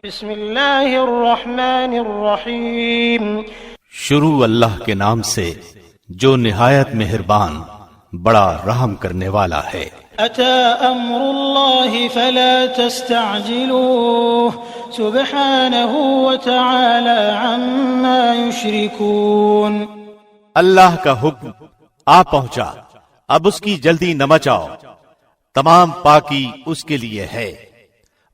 بسم اللہ الرحمن الرحیم شروع اللہ کے نام سے جو نہایت مہربان بڑا رحم کرنے والا ہے۔ اتی امر اللہ فلا تستعجلوه سبحانہ وتعالی عما یشرکون۔ اللہ کا حکم آ پہنچا، اب اس کی جلدی نہ مچاؤ، تمام پاکی اس کے لیے ہے،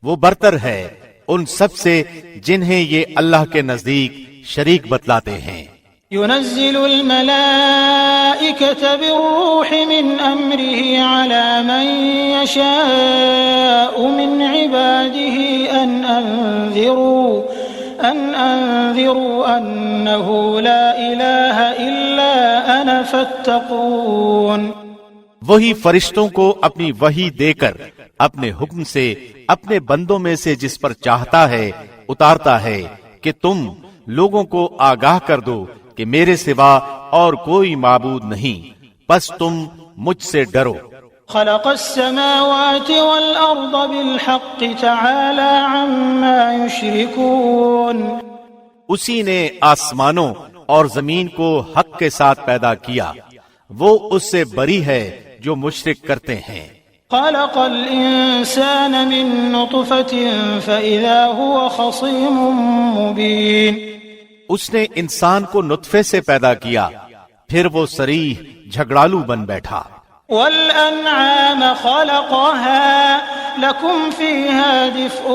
وہ برتر ہے ان سب سے جنہیں یہ اللہ کے نزدیک شریک بتلاتے ہیں۔ ينزل الملائكة بالروح من أمره على من يشاء من عباده أن أنذروا أنه لا إله إلا أنا فاتقون۔ وہی فرشتوں کو اپنی وحی دے کر اپنے حکم سے اپنے بندوں میں سے جس پر چاہتا ہے اتارتا ہے کہ تم لوگوں کو آگاہ کر دو کہ میرے سوا اور کوئی معبود نہیں، پس تم مجھ سے ڈرو۔ خلق السماوات والأرض بالحق تعالى عما يشركون۔ اسی نے آسمانوں اور زمین کو حق کے ساتھ پیدا کیا، وہ اس سے بری ہے جو مشرک کرتے ہیں۔ خلق الإنسان من نطفة فإذا هو خصيم مبين۔ اس نے انسان کو نطفے سے پیدا کیا، پھر وہ صریح جھگڑالو بن بیٹھا۔ والأنعام خلقها لكم فيها دفء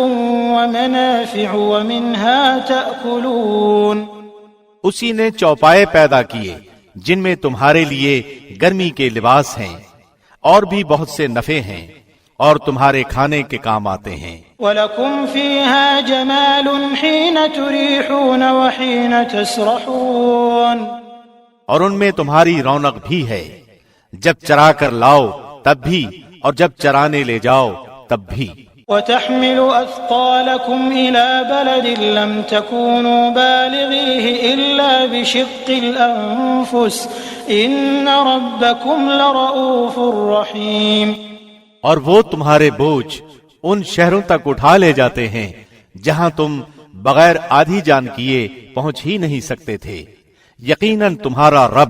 ومنافع ومنها تأكلون۔ اسی نے چوپائے پیدا کیے جن میں تمہارے لیے گرمی کے لباس ہیں اور بھی بہت سے نفع ہیں اور تمہارے کھانے کے کام آتے ہیں۔ وَلَكُمْ فِيهَا جَمَالٌ حِينَ تُرِيحُونَ وَحِينَ تَسْرَحُونَ۔ اور ان میں تمہاری رونق بھی ہے، جب چرا کر لاؤ تب بھی اور جب چرانے لے جاؤ تب بھی۔ وَتَحْمِلُ أَثْقَالَكُمْ إِلَى بَلَدٍ لَمْ تَكُونُوا بَالِغِيهِ إِلَّا بِشِقِّ الْأَنفُسِ إِنَّ رَبَّكُمْ لَرَؤُوفٌ رَحِيمٌ۔ اور وہ تمہارے بوجھ ان شہروں تک اٹھا لے جاتے ہیں جہاں تم بغیر آدھی جان کیے پہنچ ہی نہیں سکتے تھے، یقیناً تمہارا رب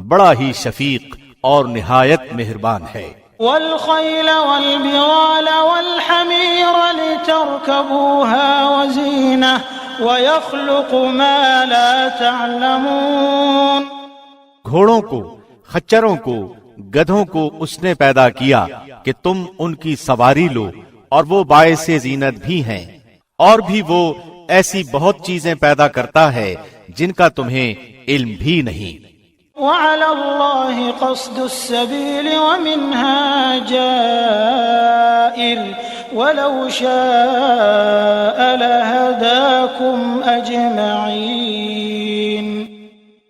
بڑا ہی شفیق اور نہایت مہربان ہے۔ والخيل والبغال والحمير لتركبوها وزينة ويخلق ما لا تعلمون۔ گھوڑوں کو، خچروں کو، گدھوں کو اس نے پیدا کیا کہ تم ان کی سواری لو، اور وہ باعث زینت بھی ہیں، اور بھی وہ ایسی بہت چیزیں پیدا کرتا ہے جن کا تمہیں علم بھی نہیں۔ وعلى الله قصد السبيل ومنها جائر ولو شاء لهداكم أجمعين۔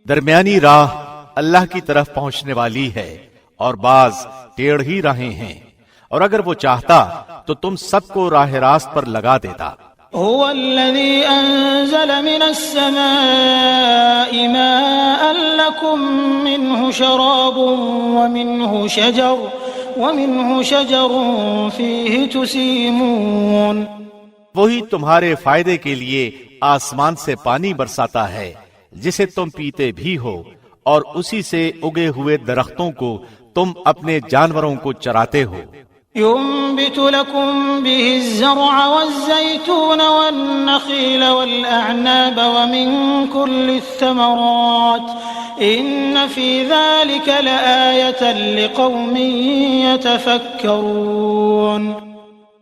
درمیانی راہ اللہ کی طرف پہنچنے والی ہے اور بعض ٹیڑھ ہی راہیں ہیں، اور اگر وہ چاہتا تو تم سب کو راہ راست پر لگا دیتا۔ هو الذي أنزل من السماء ماء لكم منه شراب ومنه شجر فيه تسيمون۔ وہی تمہارے فائدے کے لیے آسمان سے پانی برساتا ہے جسے تم پیتے بھی ہو، اور اسی سے اگے ہوئے درختوں کو تم اپنے جانوروں کو چراتے ہو۔ ينبت لكم به الزرع والزيتون والنخيل والأعناب ومن كل الثمرات إن في ذلك لآية لقوم يتفكرون۔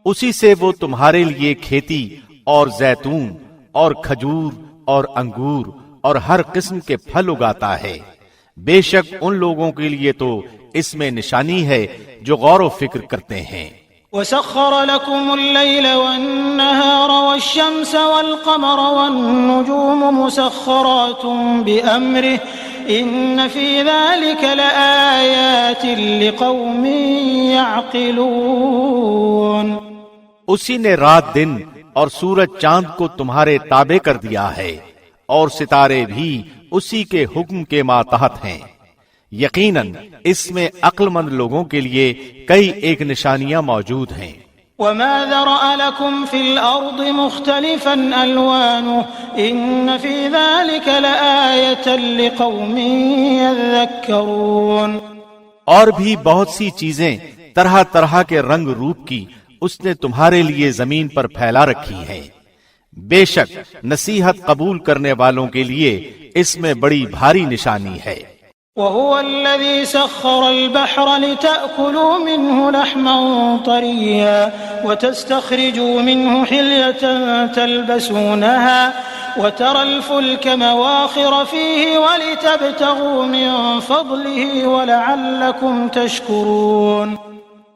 اسی سے وہ تمہارے لیے کھیتی اور زیتون اور کھجور اور انگور اور ہر قسم کے پھل اگاتا ہے، بے شک ان لوگوں کے لیے تو اس میں نشانی ہے جو غور و فکر کرتے ہیں۔ وسخر لكم الليل والنهار والشمس والقمر والنجوم مسخرات بأمره إن في ذلك لآيات لقوم يعقلون۔ اسی نے رات دن اور سورج چاند کو تمہارے تابع کر دیا ہے، اور ستارے بھی اسی کے حکم کے ماتحت ہیں، یقیناً اس میں عقل مند لوگوں کے لیے کئی ایک نشانیاں موجود ہیں۔ وما ذرأ لكم في الأرض مختلفا ألوانه إن في ذلك لآية لقوم يذكرون۔ اور بھی بہت سی چیزیں طرح طرح کے رنگ روپ کی اس نے تمہارے لیے زمین پر پھیلا رکھی ہیں، بے شک نصیحت قبول کرنے والوں کے لیے اس میں بڑی بھاری نشانی ہے۔ وهو الذي سخر البحر لتأكلوا منه لحما طريا وتستخرجوا منه حلية تلبسونها وترى الفلك مواخر فيه ولتبتغوا من فضله ولعلكم تشكرون۔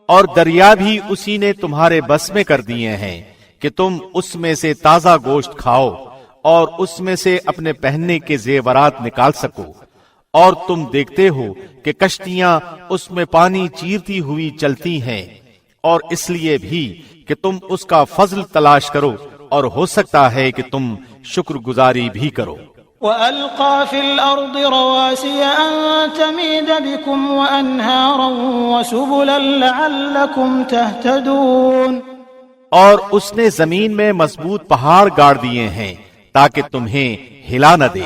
اور دریا بھی اسی نے تمہارے بس میں کر دیے ہیں کہ تم اس میں سے تازہ گوشت کھاؤ اور اس میں سے اپنے پہننے کے زیورات نکال سکو، اور تم دیکھتے ہو کہ کشتیاں اس میں پانی چیرتی ہوئی چلتی ہیں، اور اس لیے بھی کہ تم اس کا فضل تلاش کرو، اور ہو سکتا ہے کہ تم شکر گزاری بھی کرو۔ وَأَلْقَى فِي الْأَرْضِ رَوَاسِيَ أَن تَمِيدَ بِكُمْ وَأَنْهَارًا وَسُبُلًا لَعَلَّكُمْ تَهْتَدُونَ۔ اور اس نے زمین میں مضبوط پہاڑ گاڑ دیے ہیں تاکہ تمہیں ہلا نہ دے،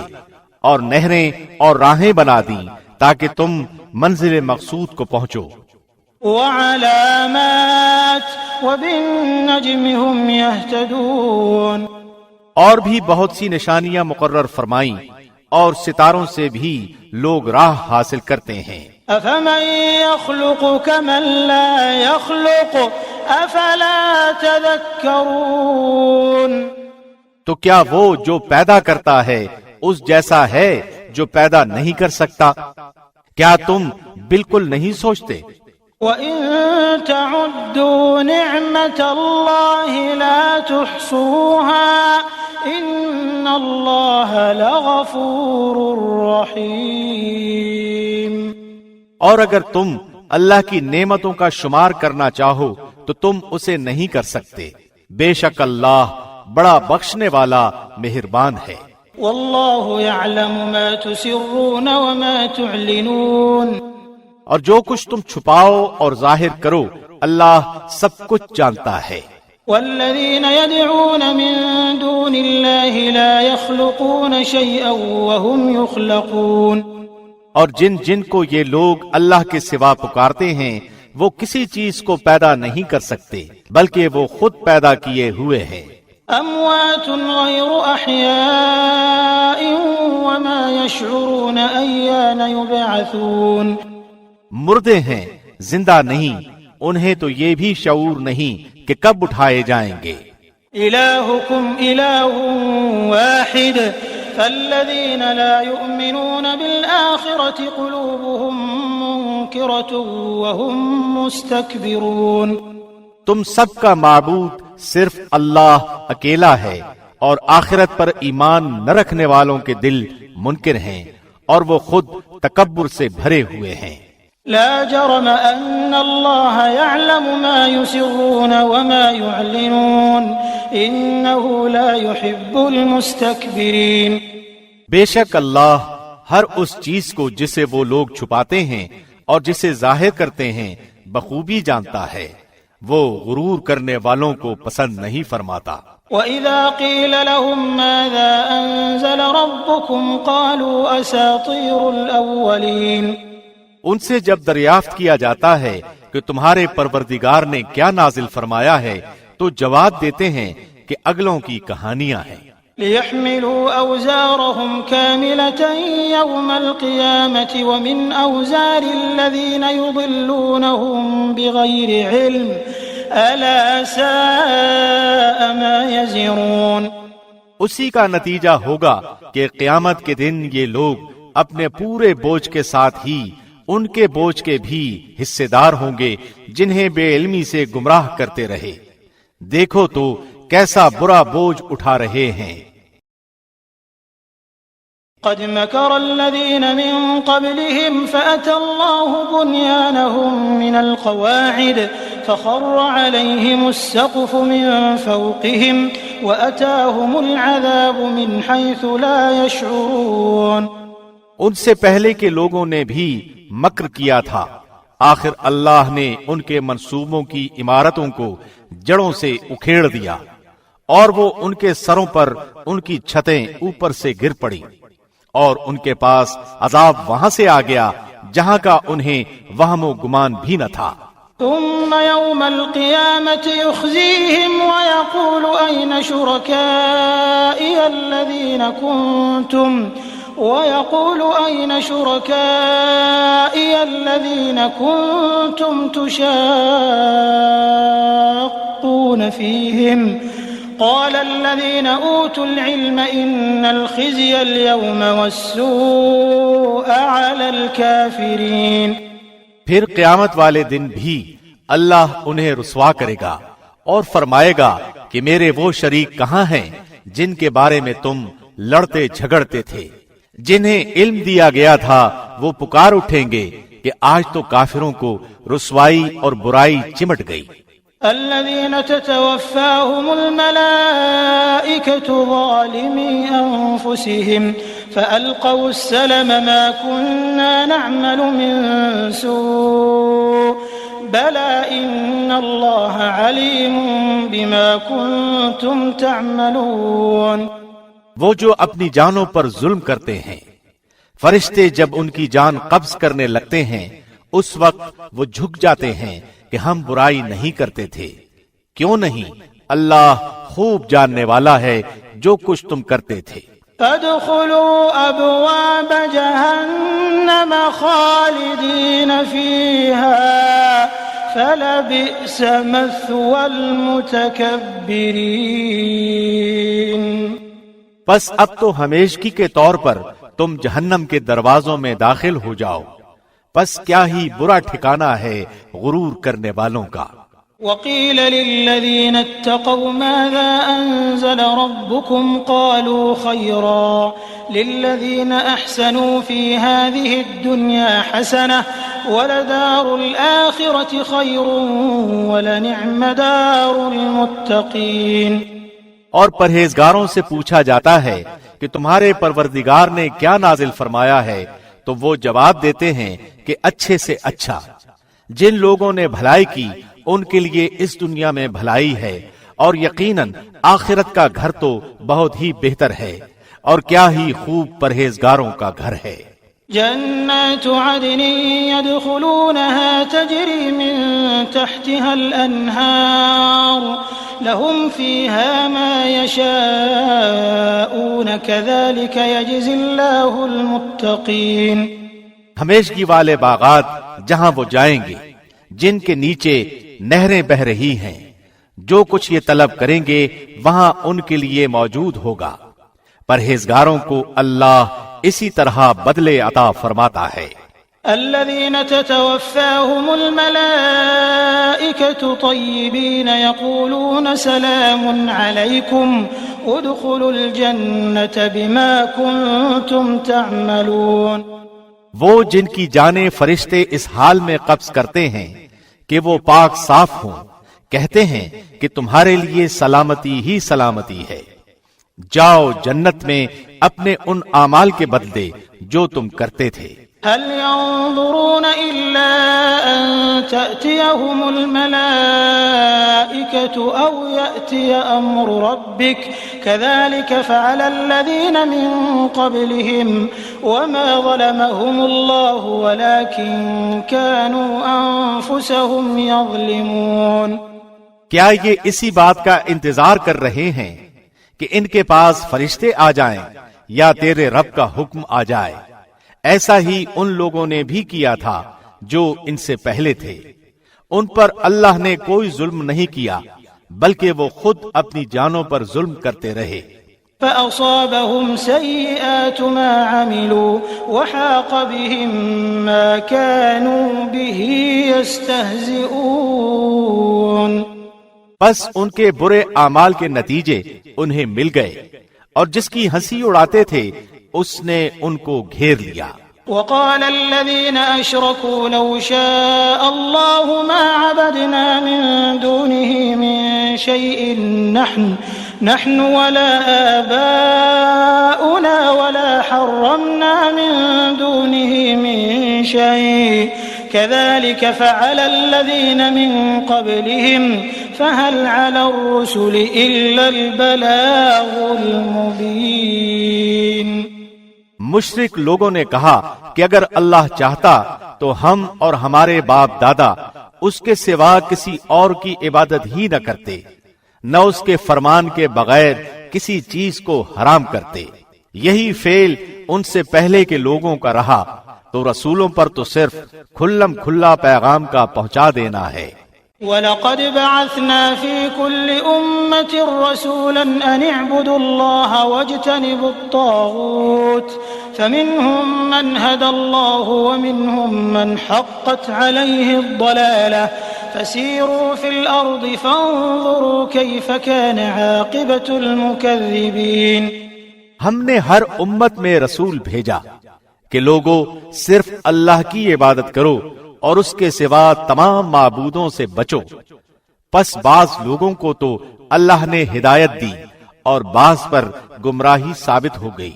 اور نہریں اور راہیں بنا دیں تاکہ تم منزل مقصود کو پہنچو۔ وعلامات وبالنجم هم يهتدون۔ اور بھی بہت سی نشانیاں مقرر فرمائیں، اور ستاروں سے بھی لوگ راہ حاصل کرتے ہیں۔ افمن يخلق كمن لا يخلق افلا تذكرون۔ تو کیا وہ جو پیدا کرتا ہے اس جیسا ہے جو پیدا نہیں کر سکتا؟ کیا تم بالکل نہیں سوچتے؟ وَإِن تَعُدُّوا نِعْمَةَ اللَّهِ لَا تُحْصُوهَا إِنَّ اللَّهَ لَغَفُورٌ رَّحِيمٌ۔ اور اگر تم اللہ کی نعمتوں کا شمار کرنا چاہو تو تم اسے نہیں کر سکتے، بے شک اللہ بڑا بخشنے والا مہربان ہے۔ وَاللَّهُ يَعْلَمُ مَا تُسِرُّونَ وَمَا تُعْلِنُونَ۔ اور جو کچھ تم چھپاؤ اور ظاہر کرو اللہ سب کچھ جانتا ہے۔ والذین يدعون من دون اللہ لا يخلقون شيئا وهم يخلقون۔ اور جن کو یہ لوگ اللہ کے سوا پکارتے ہیں وہ کسی چیز کو پیدا نہیں کر سکتے بلکہ وہ خود پیدا کیے ہوئے ہیں۔ اموات غیر احیاء وما يشعرون ایان یبعثون۔ مردے ہیں، زندہ نہیں، انہیں تو یہ بھی شعور نہیں کہ کب اٹھائے جائیں گے۔ الہکم الہ واحد فالذین لا یؤمنون بالآخرة قلوبهم منکرة وهم مستکبرون۔ تم سب کا معبود صرف اللہ اکیلا ہے، اور آخرت پر ایمان نہ رکھنے والوں کے دل منکر ہیں اور وہ خود تکبر سے بھرے ہوئے ہیں۔ لا جرم ان اللہ يعلم ما يسرون وما يعلنون انه لا يحب المستكبرین۔ بے شک اللہ ہر اس چیز کو جسے وہ لوگ چھپاتے ہیں اور جسے ظاہر کرتے ہیں بخوبی جانتا ہے، وہ غرور کرنے والوں کو پسند نہیں فرماتا۔ وَإِذَا قِيلَ لَهُم مَّاذَا أَنزَلَ رَبُّكُمْ قَالُوا أَسَاطِيرُ الْأَوَّلِينَ۔ ان سے جب دریافت کیا جاتا ہے کہ تمہارے پروردگار نے کیا نازل فرمایا ہے تو جواب دیتے ہیں کہ اگلوں کی کہانیاں ہیں۔ لِيَحْمِلُوا أَوْزَارَهُمْ كَامِلَةً يَوْمَ الْقِيَامَةِ وَمِنْ أَوْزَارِ الَّذِينَ يُضِلُّونَهُمْ بِغَيْرِ عِلْمٍ أَلَا سَاءَ مَا يَزِرُونَ۔ اسی کا نتیجہ ہوگا کہ قیامت کے دن یہ لوگ اپنے پورے بوجھ کے ساتھ ہی ان کے بوجھ کے بھی حصے دار ہوں گے جنہیں بے علمی سے گمراہ کرتے رہے۔ دیکھو تو کیسا برا بوجھ اٹھا رہے ہیں۔ قد مكر الذين من قبلهم فأتى الله بنيانهم من القواعد فخر عليهم السقف من فوقهم وأتاهم العذاب من حيث لا يشعرون۔ ان سے پہلے کے لوگوں نے بھی مکر کیا تھا، آخر اللہ نے ان کے منصوبوں کی عمارتوں کو جڑوں سے اکھیڑ دیا اور وہ ان کے سروں پر ان کی چھتیں اوپر سے گر پڑی اور ان کے پاس عذاب وہاں سے آ گیا جہاں کا انہیں وہم و گمان بھی نہ تھا۔ ثم يوم القيامة يخزيهم ويقول أين شركائي الذين كنتم تشاقون فيهم قال الذين أوتوا العلم إن الخزي اليوم والسوء على الكافرين۔ پھر قیامت والے دن بھی اللہ انہیں رسوا کرے گا اور فرمائے گا کہ میرے وہ شریک کہاں ہیں جن کے بارے میں تم لڑتے جھگڑتے تھے، جنہیں علم دیا گیا تھا وہ پکار اٹھیں گے کہ آج تو کافروں کو رسوائی اور برائی چمٹ گئی۔ الذين تتوفاهم الملائكة ظالمي أنفسهم فألقوا السلم ما كنا نعمل من سوء بلى إن الله عليم بما كنتم تعملون۔ وہ جو اپنی جانوں پر ظلم کرتے ہیں، فرشتے جب ان کی جان قبض کرنے لگتے ہیں اس وقت وہ جھک جاتے ہیں کہ ہم برائی نہیں کرتے تھے۔ کیوں نہیں؟ اللہ خوب جاننے والا ہے جو کچھ تم کرتے تھے۔ فادخلوا ابواب جہنم خالدین فیہا فلبئس مثوى المتکبرین۔ پس اب تو ہمیشگی کے طور پر تم جہنم کے دروازوں میں داخل ہو جاؤ، پس کیا ہی برا ٹھکانہ ہے غرور کرنے والوں کا۔ وقيل للذين اتقوا ماذا أنزل ربكم قالوا خيرا للذين أحسنوا في هذه الدنيا حسنة ولدار الآخرة خير ولنعم دار المتقين۔ اور پرہیزگاروں سے پوچھا جاتا ہے کہ تمہارے پروردگار نے کیا نازل فرمایا ہے تو وہ جواب دیتے ہیں کہ اچھے سے اچھا۔ جن لوگوں نے بھلائی کی ان کے لیے اس دنیا میں بھلائی ہے اور یقیناً آخرت کا گھر تو بہت ہی بہتر ہے، اور کیا ہی خوب پرہیزگاروں کا گھر ہے۔ جنات عدن يدخلونها تجري من تحتها الأنهار لهم فيها ما يشاءون كذلك يجزي الله المتقين۔ ہمیشگی والے باغات جہاں وہ جائیں گے، جن کے نیچے نہریں بہ رہی ہیں، جو کچھ یہ طلب کریں گے وہاں ان کے لیے موجود ہوگا۔ پرہیزگاروں کو اللہ اسی طرح بدلے عطا فرماتا ہے۔ الذين تتوفاهم الملائكة طيبين يقولون سلام عليكم ادخلوا الجنة بما كنتم تعملون۔ وہ جن کی جانیں فرشتے اس حال میں قبض کرتے ہیں کہ وہ پاک صاف ہوں، کہتے ہیں کہ تمہارے لیے سلامتی ہی سلامتی ہے، جاؤ جنت میں اپنے ان اعمال کے بدلے جو تم کرتے تھے۔ هل ينظرون إلا أن تأتيهم الملائكة أو يأتي أمر ربك كذلك فعل الذين من قبلهم وما ظلمهم الله ولكن كانوا أنفسهم يظلمون۔ کیا یہ اسی بات کا انتظار کر رہے ہیں کہ ان کے پاس فرشتے آ جائیں یا تیرے رب کا حکم آ جائے؟ ایسا ہی ان لوگوں نے بھی کیا تھا جو ان سے پہلے تھے، ان پر اللہ نے کوئی ظلم نہیں کیا بلکہ وہ خود اپنی جانوں پر ظلم کرتے رہے۔ فأصابهم سيئات ما عملوا وحاق بهم ما كانوا به يستهزئون۔ بس ان کے برے اعمال کے نتیجے انہیں مل گئے اور جس کی ہنسی اڑاتے تھے اس نے ان کو گھیر لیا۔ وقال الذين أشركوا لو شاء الله ما عبدنا من دونه من شيء نحن ولا آباؤنا ولا حرمنا من دونه من شيء كذلك فعل الذين من قبلهم فهل على الرسل إلا البلاغ المبين۔ مشرک لوگوں نے کہا کہ اگر اللہ چاہتا تو ہم اور ہمارے باپ دادا اس کے سوا کسی اور کی عبادت ہی نہ کرتے، نہ اس کے فرمان کے بغیر کسی چیز کو حرام کرتے۔ یہی فعل ان سے پہلے کے لوگوں کا رہا، تو رسولوں پر تو صرف کھلم کھلا پیغام کا پہنچا دینا ہے۔ وَلَقَدْ بَعَثْنَا فِي كُلِّ أُمَّةٍ رَّسُولًا أَنِ اعْبُدُوا اللَّهَ وَاجْتَنِبُوا الطَّاغُوتَ فَمِنْهُم مَّنْ هَدَى اللَّهُ وَمِنْهُم مَّنْ حَقَّتْ عَلَيْهِ الضَّلَالَةُ فَسِيرُوا فِي الْأَرْضِ فَانظُرُوا كَيْفَ كَانَ عَاقِبَةُ الْمُكَذِّبِينَ۔ ہم نے ہر امت میں رسول بھیجا کہ لوگو صرف اللہ کی عبادت کرو اور اس کے سوا تمام معبودوں سے بچو۔ پس بعض لوگوں کو تو اللہ نے ہدایت دی اور بعض پر گمراہی ثابت ہو گئی۔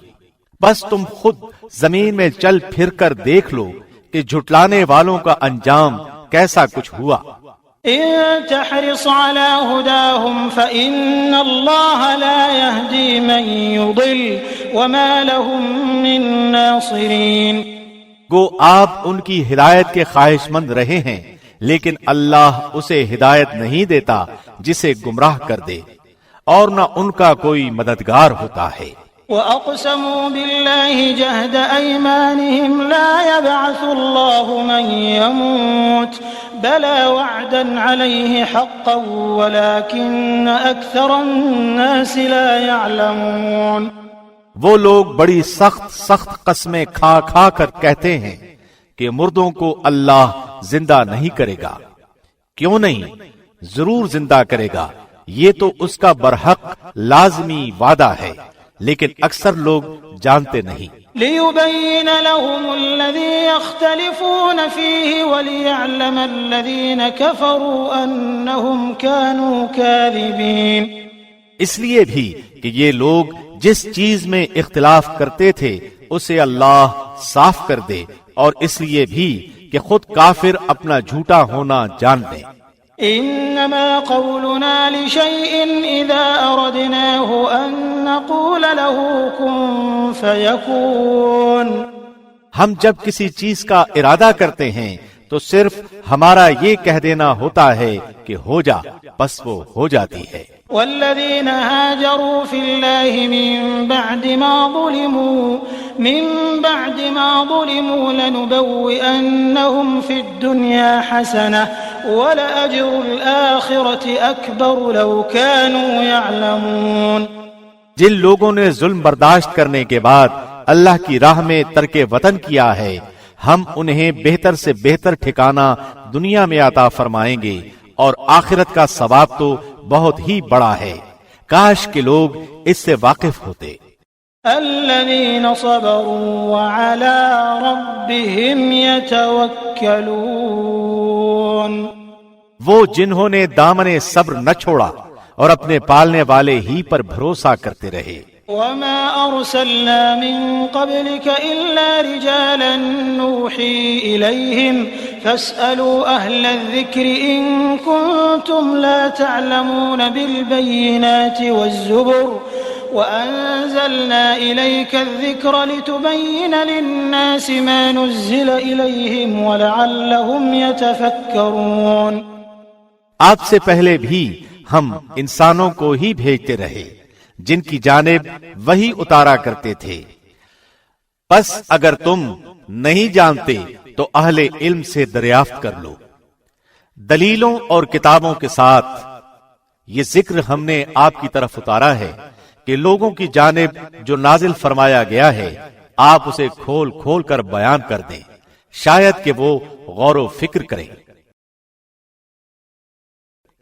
بس تم خود زمین میں چل پھر کر دیکھ لو کہ جھٹلانے والوں کا انجام کیسا کچھ ہوا۔ إن تحرص على هداهم فإن الله لا يهدي من يضل وما لهم من ناصرين۔ گو آپ ان کی ہدایت کے خواہش مند رہے ہیں، لیکن اللہ اسے ہدایت نہیں دیتا جسے گمراہ کر دے، اور نہ ان کا کوئی مددگار ہوتا ہے۔ وَأَقْسَمُوا بِاللَّهِ جَهْدَ أَيْمَانِهِمْ لَا يَبْعَثُ اللَّهُ مَن يَمُوتُ بَلَىٰ وَعْدًا عَلَيْهِ حَقًّا وَلَٰكِنَّ أَكْثَرَ النَّاسِ لَا يَعْلَمُونَ۔ وہ لوگ بڑی سخت قسمیں کھا کھا کر کہتے ہیں کہ مردوں کو اللہ زندہ نہیں کرے گا۔ کیوں نہیں؟ ضرور زندہ کرے گا، یہ تو اس کا برحق لازمی وعدہ ہے، لیکن اکثر لوگ جانتے نہیں۔ لِيُبَيِّنَ لَهُمُ الَّذِي يَخْتَلِفُونَ فِيهِ وَلِيَعْلَمَ الَّذِينَ كَفَرُوا أَنَّهُمْ كَانُوا كَاذِبِينَ۔ اس لیے بھی کہ یہ لوگ جس چیز میں اختلاف کرتے تھے اسے اللہ صاف کر دے، اور اس لیے بھی کہ خود کافر اپنا جھوٹا ہونا جان لیں۔ انما قولنا لشيء اذا اردناه ان نقول له كن فيكون۔ ہم جب کسی چیز کا ارادہ کرتے ہیں تو صرف ہمارا یہ کہہ دینا ہوتا ہے کہ ہو جا، بس وہ ہو جاتی ہے۔ والذين هاجروا في الله من بعد ما ظلموا لنبوئنهم في الدنيا حسنة ولأجر الآخرة أكبر لو كانوا يعلمون۔ جن لوگوں نے ظلم برداشت کرنے کے بعد اللہ کی راہ میں ترک وطن کیا ہے، ہم انہیں بہتر سے بہتر ٹھکانہ دنیا میں عطا فرمائیں گے، اور آخرت کا ثواب تو بہت ہی بڑا ہے۔ کاش کہ لوگ اس سے واقف ہوتے۔ الذين صبروا وعلى ربهم يتوكلون۔ وہ جنہوں نے دامن صبر نہ چھوڑا اور اپنے پالنے والے ہی پر بھروسہ کرتے رہے۔ وما أرسلنا من قبلك إلا رجالا نوحي إليهم فاسألوا أهل الذكر إن كنتم لا تعلمون بالبينات والزبر وأنزلنا إليك الذكر لتبين للناس ما نزل إليهم ولعلهم يتفكرون۔ آپ سے پہلے بھی ہم انسانوں کو ہی بھیجتے رہے جن کی جانب وہی اتارا کرتے تھے، پس اگر تم نہیں جانتے تو اہل علم سے دریافت کر لو۔ دلیلوں اور کتابوں کے ساتھ یہ ذکر ہم نے آپ کی طرف اتارا ہے کہ لوگوں کی جانب جو نازل فرمایا گیا ہے آپ اسے کھول کھول کر بیان کر دیں، شاید کہ وہ غور و فکر کریں۔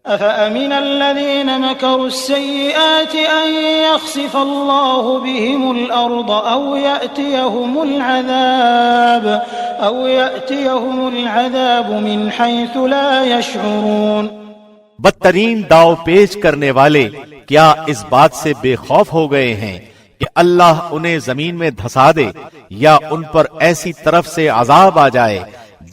أفأمن الذين مكروا السيئات أن يخسف الله بهم الأرض أو يأتيهم العذاب من حيث لا يشعرون۔ بدترین داؤ پیش کرنے والے کیا اس بات سے بے خوف ہو گئے ہیں کہ اللہ انہیں زمین میں دھسا دے، یا ان پر ایسی طرف سے عذاب آ جائے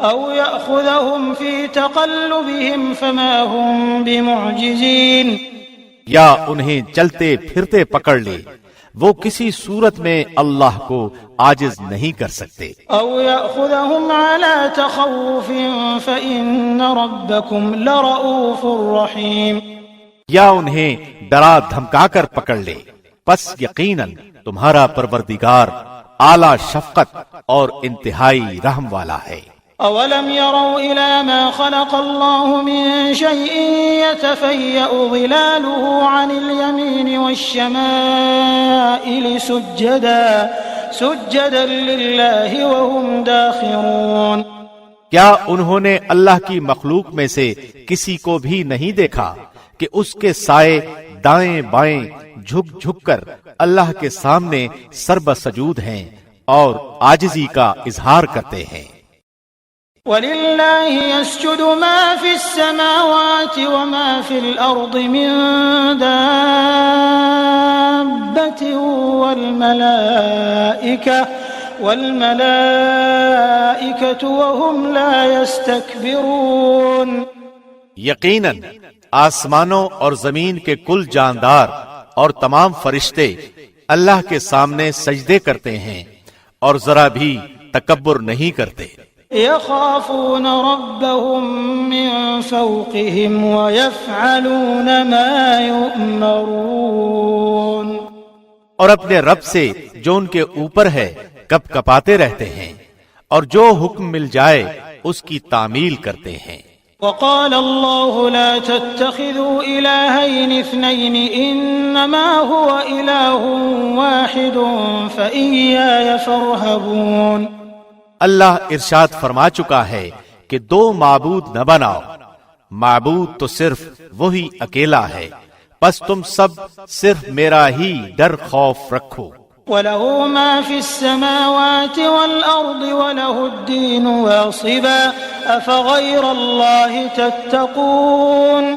أو يأخذهم في تقلبهم فما هم بمعجزين یا انہیں چلتے پھرتے پکڑ لے، وہ کسی صورت میں اللہ کو عاجز نہیں کر سکتے۔ أو يأخذهم على تخوف فإن ربكم لرؤوف رحيم یا انہیں ڈرا دھمکا کر پکڑ لے، پس یقیناً تمہارا پروردگار اعلی شفقت اور انتہائی رحم والا ہے۔ أولم يروا إلى ما خلق الله من شيء يتفيأ ظلاله عن اليمين والشمائل سجدا لله وهم داخرون کیا انہوں نے اللہ کی مخلوق میں سے کسی کو بھی نہیں دیکھا کہ اس کے سائے دائیں بائیں جھک جھک کر اللہ کے سامنے سربسجود ہیں اور عاجزی کا اظہار کرتے ہیں۔ وَلِلَّهِ يَسْجُدُ مَا فِي السَّمَاوَاتِ وَمَا فِي الْأَرْضِ مِن دَابَّةٍ وَالْمَلَائِكَةُ وَهُمْ لَا يَسْتَكْبِرُونَ یقیناً آسمانوں اور زمین کے کل جاندار اور تمام فرشتے اللہ کے سامنے سجدے کرتے ہیں اور ذرا بھی تکبر نہیں کرتے۔ يخافون ربهم من فوقهم ويفعلون ما يؤمرون اور اپنے رب سے جو ان کے اوپر ہے کپ کپاتے رہتے ہیں اور جو حکم مل جائے اس کی تعمیل کرتے ہیں۔ وقال الله لا تتخذوا إلهين اثنين إنما هو إله واحد فإياي فارهبون اللہ ارشاد فرما چکا ہے کہ دو معبود نہ بناؤ، معبود تو صرف وہی اکیلا ہے، پس تم سب صرف میرا ہی ڈر خوف رکھو۔ وَلَهُ مَا فِي السَّمَاوَاتِ وَالْأَرْضِ وَلَهُ الدِّينُ وَاصِبًا أَفَغَيْرَ اللَّهِ تَتَّقُونَ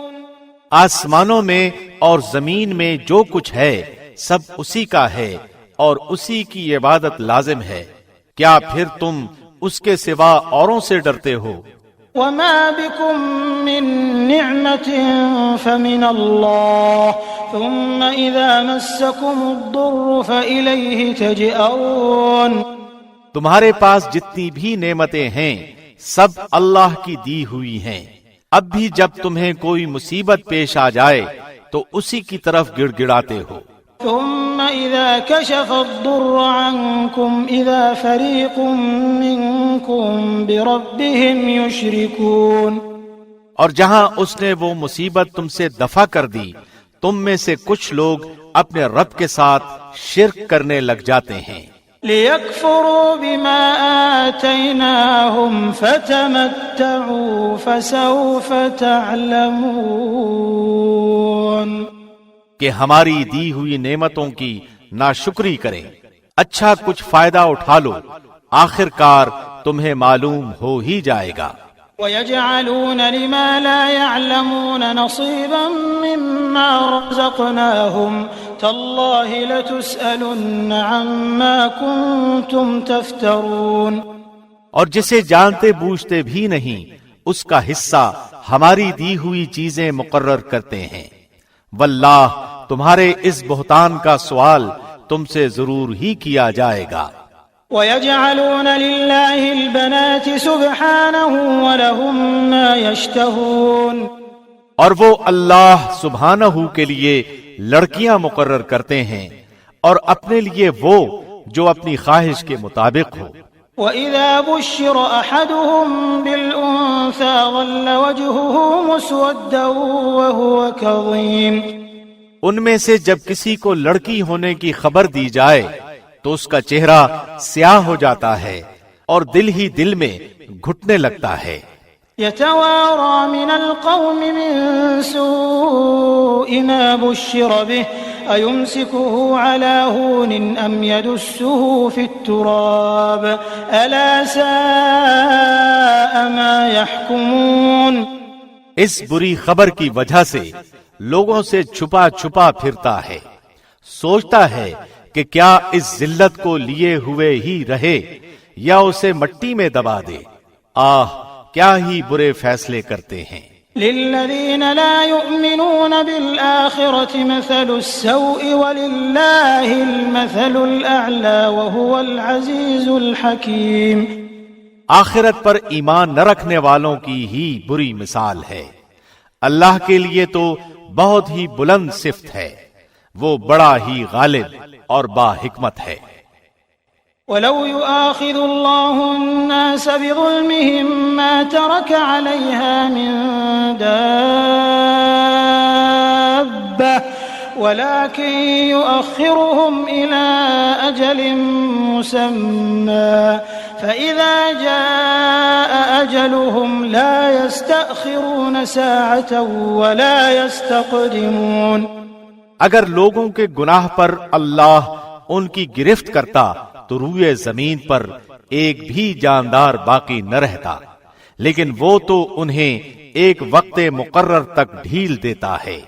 آسمانوں میں اور زمین میں جو کچھ ہے سب اسی کا ہے اور اسی کی عبادت لازم ہے، کیا پھر تم اس کے سوا اوروں سے ڈرتے ہو؟ وَمَا بِكُم مِّن نِّعْمَةٍ فَمِنَ اللَّهِ ثُمَّ إِذَا مَسَّكُمُ الضُّرُّ فَإِلَيْهِ تَجْأَرُونَ تمہارے پاس جتنی بھی نعمتیں ہیں سب اللہ کی دی ہوئی ہیں، اب بھی جب تمہیں کوئی مصیبت پیش آ جائے تو اسی کی طرف گڑ گڑاتے ہو۔ ثم إذا كشف الضر عنكم إذا فريق منكم بربهم يشركون اور جہاں اس نے وہ مصیبت تم سے دفع کر دی تم میں سے کچھ لوگ اپنے رب کے ساتھ شرک کرنے لگ جاتے ہیں۔ لِيَكْفُرُوا بِمَا آتَيْنَاهُمْ فَتَمَتَّعُوا فَسَوْفَ تَعْلَمُونَ کہ ہماری دی ہوئی نعمتوں کی ناشکری کریں، اچھا کچھ فائدہ اٹھا لو، آخر کار تمہیں معلوم ہو ہی جائے گا۔ وَيَجْعَلُونَ لِمَا لَا يَعْلَمُونَ نَصِيبًا مِّمَّا رَزَقْنَاهُمْ تَاللَّهِ لَتُسْأَلُنَّ عَمَّا كُنتُمْ تَفْتَرُونَ اور جسے جانتے بوجھتے بھی نہیں اس کا حصہ ہماری دی ہوئی چیزیں مقرر کرتے ہیں، واللہ تمہارے اس بہتان کا سوال تم سے ضرور ہی کیا جائے گا۔ وَيَجْعَلُونَ لِلَّهِ الْبَنَاتِ سُبْحَانَهُ وَلَهُم مَّا يَشْتَهُونَ اور وہ اللہ سبحانہ کے لیے لڑکیاں مقرر کرتے ہیں اور اپنے لیے وہ جو اپنی خواہش کے مطابق ہو۔ وَإِذَا بُشِّرَ أَحَدُهُم بِالْأُنثَىٰ ظَلَّ وَجْهُهُ مُسْوَدًّا وَهُوَ كَظِيمٌ ان میں سے جب کسی کو لڑکی ہونے کی خبر دی جائے تو اس کا چہرہ سیاہ ہو جاتا ہے اور دل ہی دل میں گھٹنے لگتا ہے۔ يَتَوَارَىٰ مِنَ الْقَوْمِ مِن سُوءِ مَا بُشِّرَ بِهِ أَيُمْسِكُهُ عَلَىٰ هُونٍ أَمْ يَدُسُّهُ فِي التُّرَابِ أَلَا سَاءَ مَا يَحْكُمُونَ اس بری خبر کی وجہ سے لوگوں سے چھپا چھپا پھرتا ہے، سوچتا ہے کہ کیا اس ذلت کو لیے ہوئے ہی رہے یا اسے مٹی میں دبا دے۔ آہ کیا ہی برے فیصلے کرتے ہیں۔ للذین لا یؤمنون بالآخرة مثل السوء وللہ المثل الأعلی وهو العزیز الحکیم۔ آخرت پر ایمان نہ رکھنے والوں کی ہی بری مثال ہے، اللہ کے لیے تو بہت ہی بلند صفت ہے، وہ بڑا ہی غالب اور با حکمت ہے۔ وَلَوْ يُؤَاخِذُ اللَّهُ النَّاسَ بِظُلْمِهِمْ مَا تَرَكَ عَلَيْهَا مِن دَابَّةٍ وَلَكِن يُؤَخِّرُهُمْ إِلَى أَجَلٍ مُّسَمًّى فَإِذَا جَاءَ أَجَلُهُمْ لَا يَسْتَأْخِرُونَ سَاعَةً وَلَا يَسْتَقْدِمُونَ۔ اگر لوگوں کے گناہ پر اللہ ان کی گرفت کرتا تو روئے زمین پر ایک بھی جاندار باقی نہ رہتا، لیکن وہ تو انہیں ایک وقت مقرر تک ڈھیل دیتا ہے۔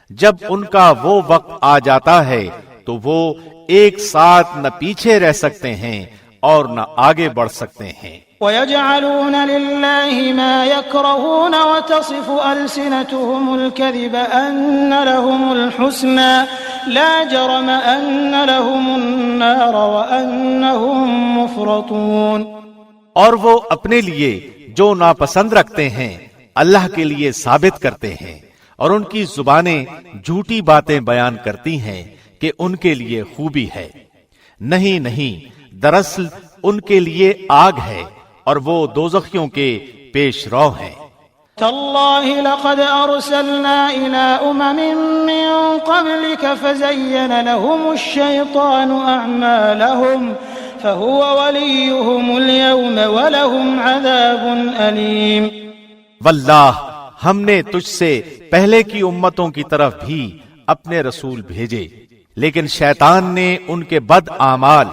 جب ان کا وہ وقت آ جاتا ہے تو وہ ایک ساتھ نہ پیچھے رہ سکتے ہیں اور نہ آگے بڑھ سکتے ہیں۔ وَيَجْعَلُونَ لِلَّهِ مَا يَكْرَهُونَ وَتَصِفُ أَلْسِنَتُهُمُ الْكَذِبَ أَنَّ لَهُمُ الْحُسْنَى لَا جَرَمَ أَنَّ لَهُمُ النَّارَ وَأَنَّهُمْ مُفْرَطُونَ۔ اور وہ اپنے لیے جو ناپسند رکھتے ہیں اللہ کے لیے ثابت کرتے ہیں، اور ان کی زبانیں جھوٹی باتیں بیان کرتی ہیں کہ ان کے لیے خوبی ہے۔ نہیں نہیں، دراصل ان کے لیے آگ ہے اور وہ دوزخیوں کے پیش رو ہیں۔ تاللہ لقد ارسلنا الى من قبلك فزين لهم الشيطان اعمالهم فهو وليهم اليوم ولهم عذاب اليم۔ واللہ ہم نے تجھ سے پہلے کی امتوں کی طرف بھی اپنے رسول بھیجے، لیکن شیطان نے ان کے بد اعمال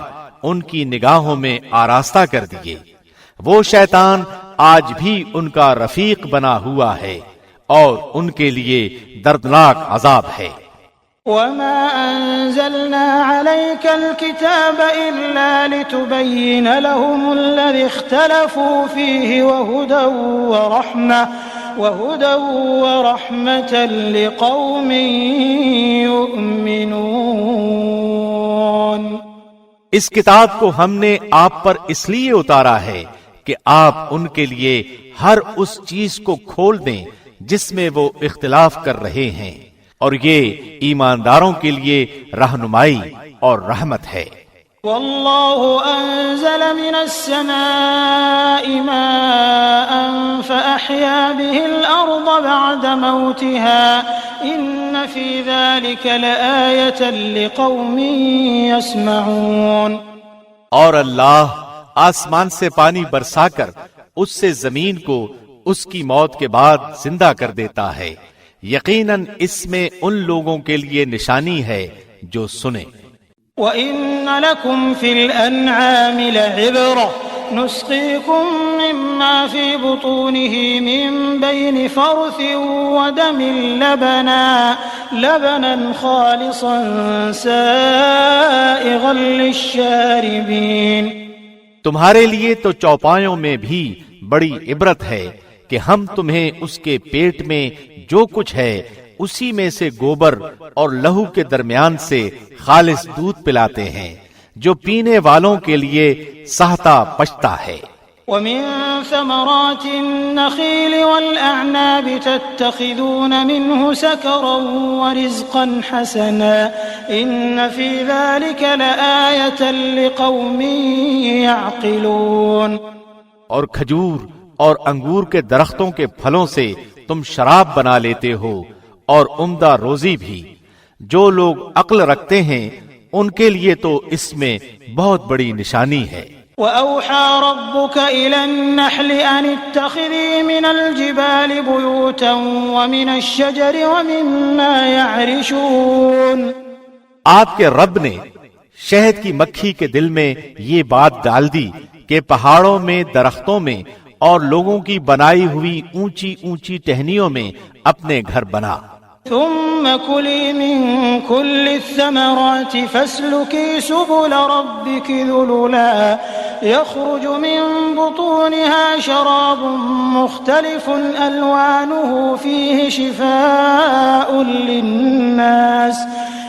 ان کی نگاہوں میں آراستہ کر دیے۔ وہ شیطان آج بھی ان کا رفیق بنا ہوا ہے اور ان کے لیے دردناک عذاب ہے۔ وما انزلنا عليك الكتاب الا لتبين لهم الذي اختلفوا فيه وهدى ورحمة لقوم يؤمنون۔ اس کتاب کو ہم نے آپ پر اس لیے اتارا ہے کہ آپ ان کے لیے ہر اس چیز کو کھول دیں جس میں وہ اختلاف کر رہے ہیں، اور یہ ایمانداروں کے لیے رہنمائی اور رحمت ہے۔ واللہ انزل من السماء ماء فأحیا به الارض بعد موتها ان فی ذلك لآیة لقوم یسمعون۔ اور اللہ آسمان سے پانی برسا کر اس سے زمین کو اس کی موت کے بعد زندہ کر دیتا ہے، یقیناً اس میں ان لوگوں کے لیے نشانی ہے جو سنیں۔ وَإِنَّ لَكُمْ فِي الْأَنْعَامِ لَعِبْرَةً نُسْقِيكُم مِّمَّا فِي بُطُونِهِ مِن بَيْنِ فَرْثٍ وَدَمٍ لَبَنًا خَالِصًا سَائِغًا لِلشَّارِبِينَ۔ تمہارے لیے تو چوپایوں میں بھی بڑی عبرت ہے کہ ہم تمہیں اس کے پیٹ میں جو کچھ ہے اسی میں سے گوبر اور لہو کے درمیان سے خالص دودھ پلاتے ہیں جو پینے والوں کے لیے سہتا پچتا ہے۔ وَمِن ثَمَرَاتِ النَّخِيلِ وَالْأَعْنَابِ تَتَّخِذُونَ مِنْهُ سَكَرًا وَرِزْقًا حَسَنًا إِنَّ فِي ذَلِكَ لَآيَةً لِقَوْمٍ يَعْقِلُونَ۔ اور کھجور اور انگور کے درختوں کے پھلوں سے تم شراب بنا لیتے ہو اور عمدہ روزی بھی، جو لوگ عقل رکھتے ہیں ان کے لیے تو اس میں بہت بڑی نشانی ہے۔ وَأَوْحَى رَبُّكَ إِلَى النَّحْلِ أَنِ اتَّخِذِي مِنَ الْجِبَالِ بُيُوتًا وَمِنَ الشَّجَرِ وَمِمَّا يَعْرِشُونَ۔ آپ کے رب نے شہد کی مکھی کے دل میں یہ بات ڈال دی کہ پہاڑوں میں، درختوں میں اور لوگوں کی بنائی ہوئی اونچی اونچی ٹہنیوں میں اپنے گھر بنا۔ ثم كلي من كل الثمرات فاسلكي سبل ربك يخرج من بطونها شراب مختلف ألوانه فيه شفاء للناس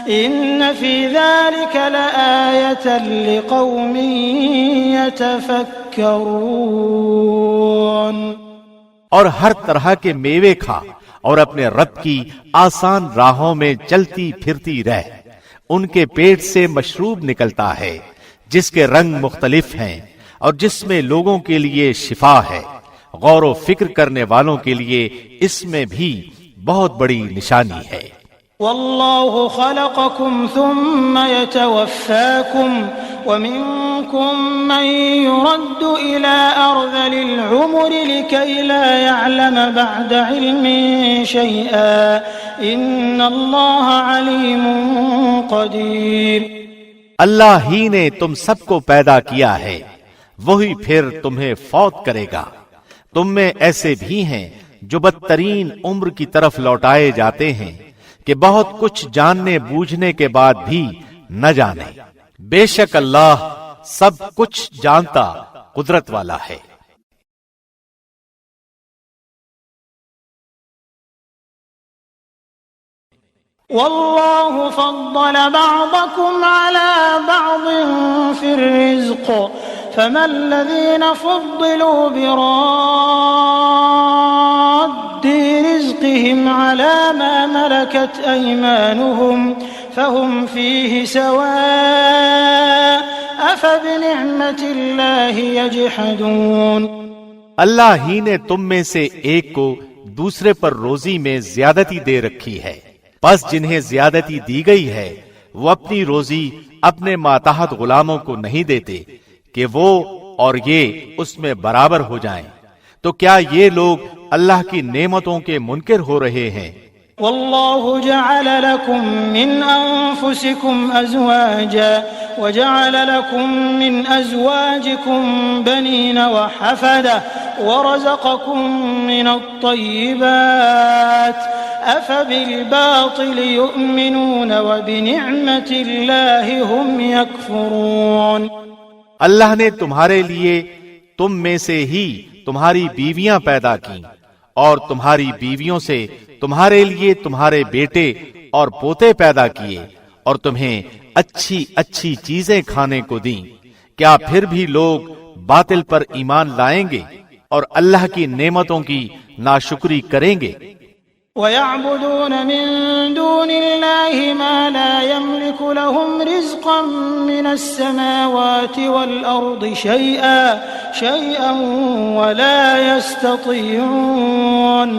إن في ذلك لآية لقوم يتفكرون۔ اور ہر طرح کے میوے کھا اور اپنے رب کی آسان راہوں میں چلتی پھرتی رہ، ان کے پیٹ سے مشروب نکلتا ہے جس کے رنگ مختلف ہیں اور جس میں لوگوں کے لیے شفا ہے۔ غور و فکر کرنے والوں کے لیے اس میں بھی بہت بڑی نشانی ہے۔ والله خلقكم ثم يتوفاكم ومنكم من يرد إلى أرذل العمر لكي لا يعلم بعد علم شيئا إن الله عليم قدير۔ اللہ ہی نے تم سب کو پیدا کیا ہے، وہی پھر تمہیں فوت کرے گا۔ تم میں ایسے بھی ہیں جو بدترین عمر کی طرف لوٹائے جاتے ہیں کہ بہت کچھ جاننے بوجھنے کے بعد بھی نہ جانے۔ بے شک اللہ سب کچھ جانتا قدرت والا ہے۔ والله فضل بعضكم على بعض في الرزق فما الذين فضلوا براد رزقهم على ما ملكت أيمانهم فهم فيه سواء أفبنعمة الله يجحدون۔ اللہ ہی نے تم میں سے ایک کو دوسرے پر روزی میں زیادتی دے رکھی ہے، پس جنہیں زیادتی دی گئی ہے وہ اپنی روزی اپنے ماتحت غلاموں کو نہیں دیتے کہ وہ اور یہ اس میں برابر ہو جائیں، تو کیا یہ لوگ اللہ کی نعمتوں کے منکر ہو رہے ہیں؟ والله جعل لكم من أنفسكم أزواجا وجعل لكم من أزواجكم بنين وحفدة ورزقكم من الطيبات أفبالباطل يؤمنون وبنعمة الله هم يكفرون۔ اللہ نے تمہارے لیے تم میں سے ہی تمہاری بیویاں پیدا کی اور تمہاری بیویوں سے تمہارے لیے تمہارے بیٹے اور پوتے پیدا کیے اور تمہیں اچھی اچھی چیزیں کھانے کو دیں، کیا پھر بھی لوگ باطل پر ایمان لائیں گے اور اللہ کی نعمتوں کی ناشکری کریں گے؟ وَيَعْبُدُونَ مِن دُونِ اللَّهِ مَا لَا يَمْلِكُ لَهُمْ رِزْقًا مِّنَ السَّمَاوَاتِ وَالْأَرْضِ شَيْئًا وَلَا يَسْتَطِيعُونَ۔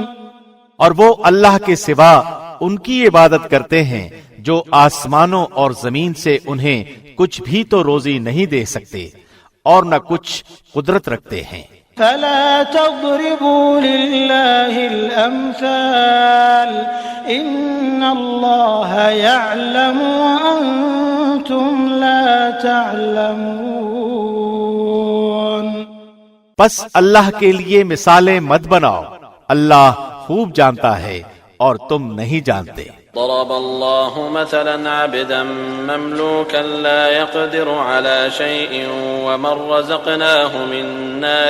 اور وہ اللہ کے سوا ان کی عبادت کرتے ہیں جو آسمانوں اور زمین سے انہیں کچھ بھی تو روزی نہیں دے سکتے اور نہ کچھ قدرت رکھتے ہیں۔ فلا تضربوا لله الأمثال إن الله يعلم وأنتم لا تعلمون۔ پس اللہ کے لیے مثالیں مت بناؤ، اللہ خوب جانتا ہے اور تم نہیں جانتے۔ ضرب الله مثلا عبدا مملوكا لا يقدر على شيء ومن رزقناه منا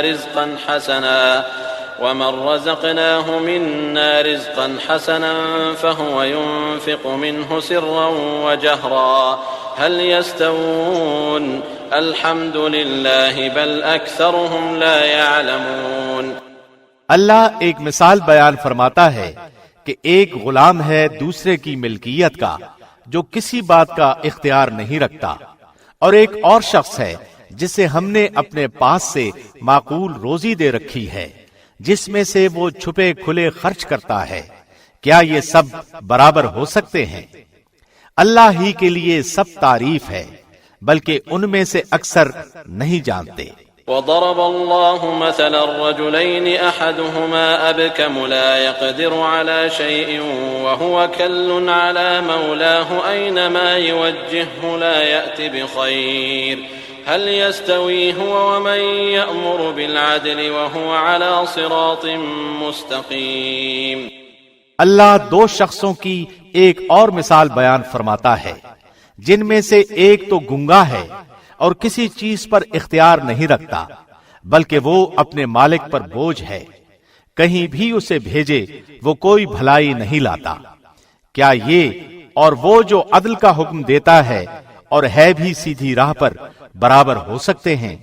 رزقا حسنا فهو ينفق منه سرا وجهرا هل يستوون الحمد لله بل أكثرهم لا يعلمون۔ اللہ ایک مثال بیان فرماتا ہے کہ ایک غلام ہے دوسرے کی ملکیت کا جو کسی بات کا اختیار نہیں رکھتا، اور ایک اور شخص ہے جسے ہم نے اپنے پاس سے معقول روزی دے رکھی ہے، جس میں سے وہ چھپے کھلے خرچ کرتا ہے۔ کیا یہ سب برابر ہو سکتے ہیں؟ اللہ ہی کے لیے سب تعریف ہے، بلکہ ان میں سے اکثر نہیں جانتے۔ وضرب الله مثلا الرجلين أحدهما أبكم لا يقدر على شيء وهو كل على مولاه أينما يوجهه لا يأتي بخير هل يستوي هو ومن يأمر بالعدل وهو على صراط مستقيم۔ اللہ دو شخصوں کی ایک اور مثال بیان فرماتا ہے، جن میں سے ایک تو گنگا ہے اور کسی چیز پر اختیار نہیں رکھتا، بلکہ وہ اپنے مالک پر بوجھ ہے، کہیں بھی اسے بھیجے وہ کوئی بھلائی نہیں لاتا۔ کیا یہ اور وہ جو عدل کا حکم دیتا ہے اور ہے بھی سیدھی راہ پر برابر ہو سکتے ہیں؟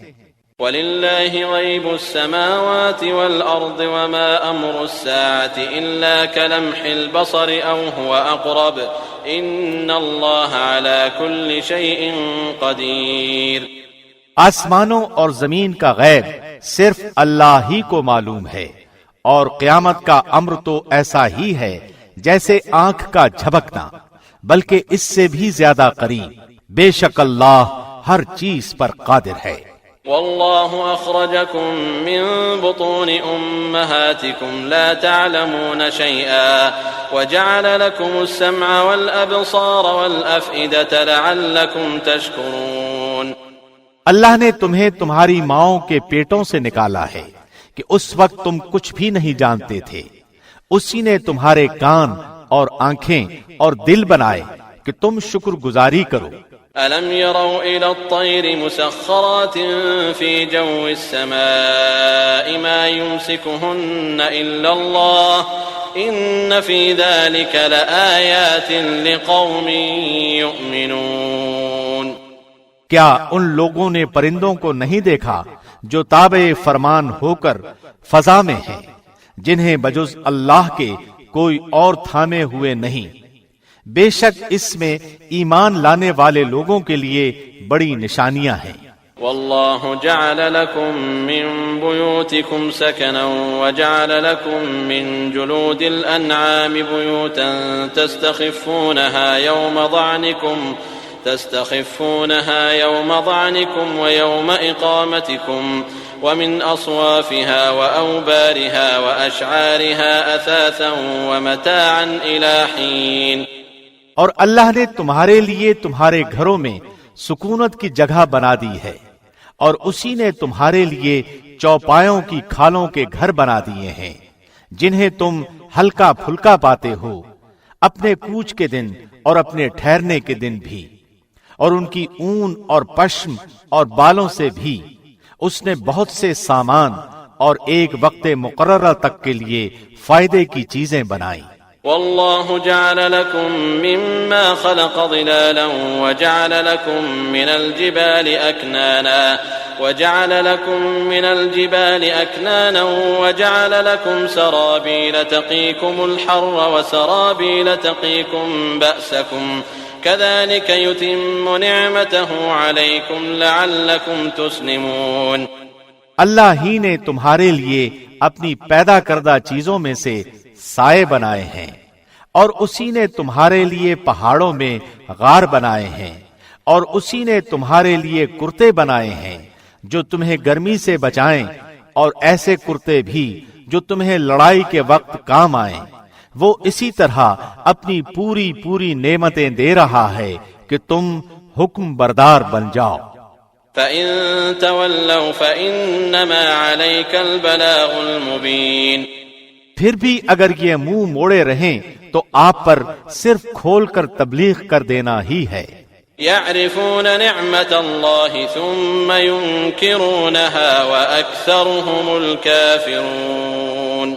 وَلِلَّهِ غَيْبُ السَّمَاوَاتِ وَالْأَرْضِ وَمَا أَمْرُ السَّاعَةِ إِلَّا كَلَمْحِ الْبَصَرِ أَوْ هُوَ أَقْرَبُ إِنَّ اللَّهَ عَلَى كُلِّ شَيْءٍ قَدِيرٌ۔ آسمانوں اور زمین کا غیب صرف اللہ ہی کو معلوم ہے، اور قیامت کا امر تو ایسا ہی ہے جیسے آنکھ کا جھپکنا، بلکہ اس سے بھی زیادہ قریب۔ بے شک اللہ ہر چیز پر قادر ہے۔ والله أخرجكم من بطون أمهاتكم لا تعلمون شيئا وجعل لكم السمع والأبصار والأفئدة لعلكم تشكرون۔ اللہ نے تمہیں تمہاری ماؤں کے پیٹوں سے نکالا ہے کہ اس وقت تم کچھ بھی نہیں جانتے تھے، اسی نے تمہارے کان اور آنکھیں اور دل بنائے کہ تم شکر گزاری کرو۔ أَلَمْ يَرَوْا إِلَى الطَّيْرِ مُسَخَّرَاتٍ فِي جَوِّ السَّمَاءِ مَا يُمْسِكُهُنَّ إِلَّا اللَّهُ إِنَّ فِي ذَلِكَ لَآيَاتٍ لِقَوْمٍ يُؤْمِنُونَ۔ کیا ان لوگوں نے پرندوں کو نہیں دیکھا جو تابع فرمان ہو کر فضا میں ہیں، جنہیں بجز اللہ کے کوئی اور تھامے ہوئے نہیں؟ بے شک اس میں ایمان لانے والے لوگوں کے لیے بڑی نشانیاں ہیں۔ والله جعل لكم من بيوتكم سكنا وجعل لكم من جلود الأنعام بيوتا تستخفونها يوم ضعنكم ويوم إقامتكم ومن أصوافها وأوبارها وأشعارها أثاثا ومتاعا إلى حين۔ اور اللہ نے تمہارے لیے تمہارے گھروں میں سکونت کی جگہ بنا دی ہے، اور اسی نے تمہارے لیے چوپایوں کی کھالوں کے گھر بنا دیے ہیں، جنہیں تم ہلکا پھلکا پاتے ہو اپنے کوچ کے دن اور اپنے ٹھہرنے کے دن بھی، اور ان کی اون اور پشم اور بالوں سے بھی اس نے بہت سے سامان اور ایک وقت مقررہ تک کے لیے فائدے کی چیزیں بنائیں۔ والله جعل لكم مما خلق ظلالا وجعل لكم من الجبال أكنانا وجعل لكم سرابيل تقيكم الحر وسرابيل تقيكم بأسكم كذلك يتم نعمته عليكم لعلكم تسلمون۔ اللہ ہی نے تمہارے لیے اپنی پیدا کردہ چیزوں میں سے سائے بنائے ہیں، اور اسی نے تمہارے لیے پہاڑوں میں غار بنائے ہیں، اور اسی نے تمہارے لیے کرتے بنائے ہیں جو تمہیں گرمی سے بچائیں، اور ایسے کرتے بھی جو تمہیں لڑائی کے وقت کام آئیں۔ وہ اسی طرح اپنی پوری پوری نعمتیں دے رہا ہے کہ تم حکم بردار بن جاؤ۔ فَإِن تَوَلَّوْا فَإِنَّمَا عَلَيْكَ الْبَلَاغُ الْمُبِينُ۔ پھر بھی اگر یہ منہ موڑے رہیں تو آپ پر صرف کھول کر تبلیغ کر دینا ہی ہے۔ يَعْرِفُونَ نِعْمَةَ اللَّهِ ثُمَّ يُنْكِرُونَهَا وَأَكْثَرُهُمُ الْكَافِرُونَ۔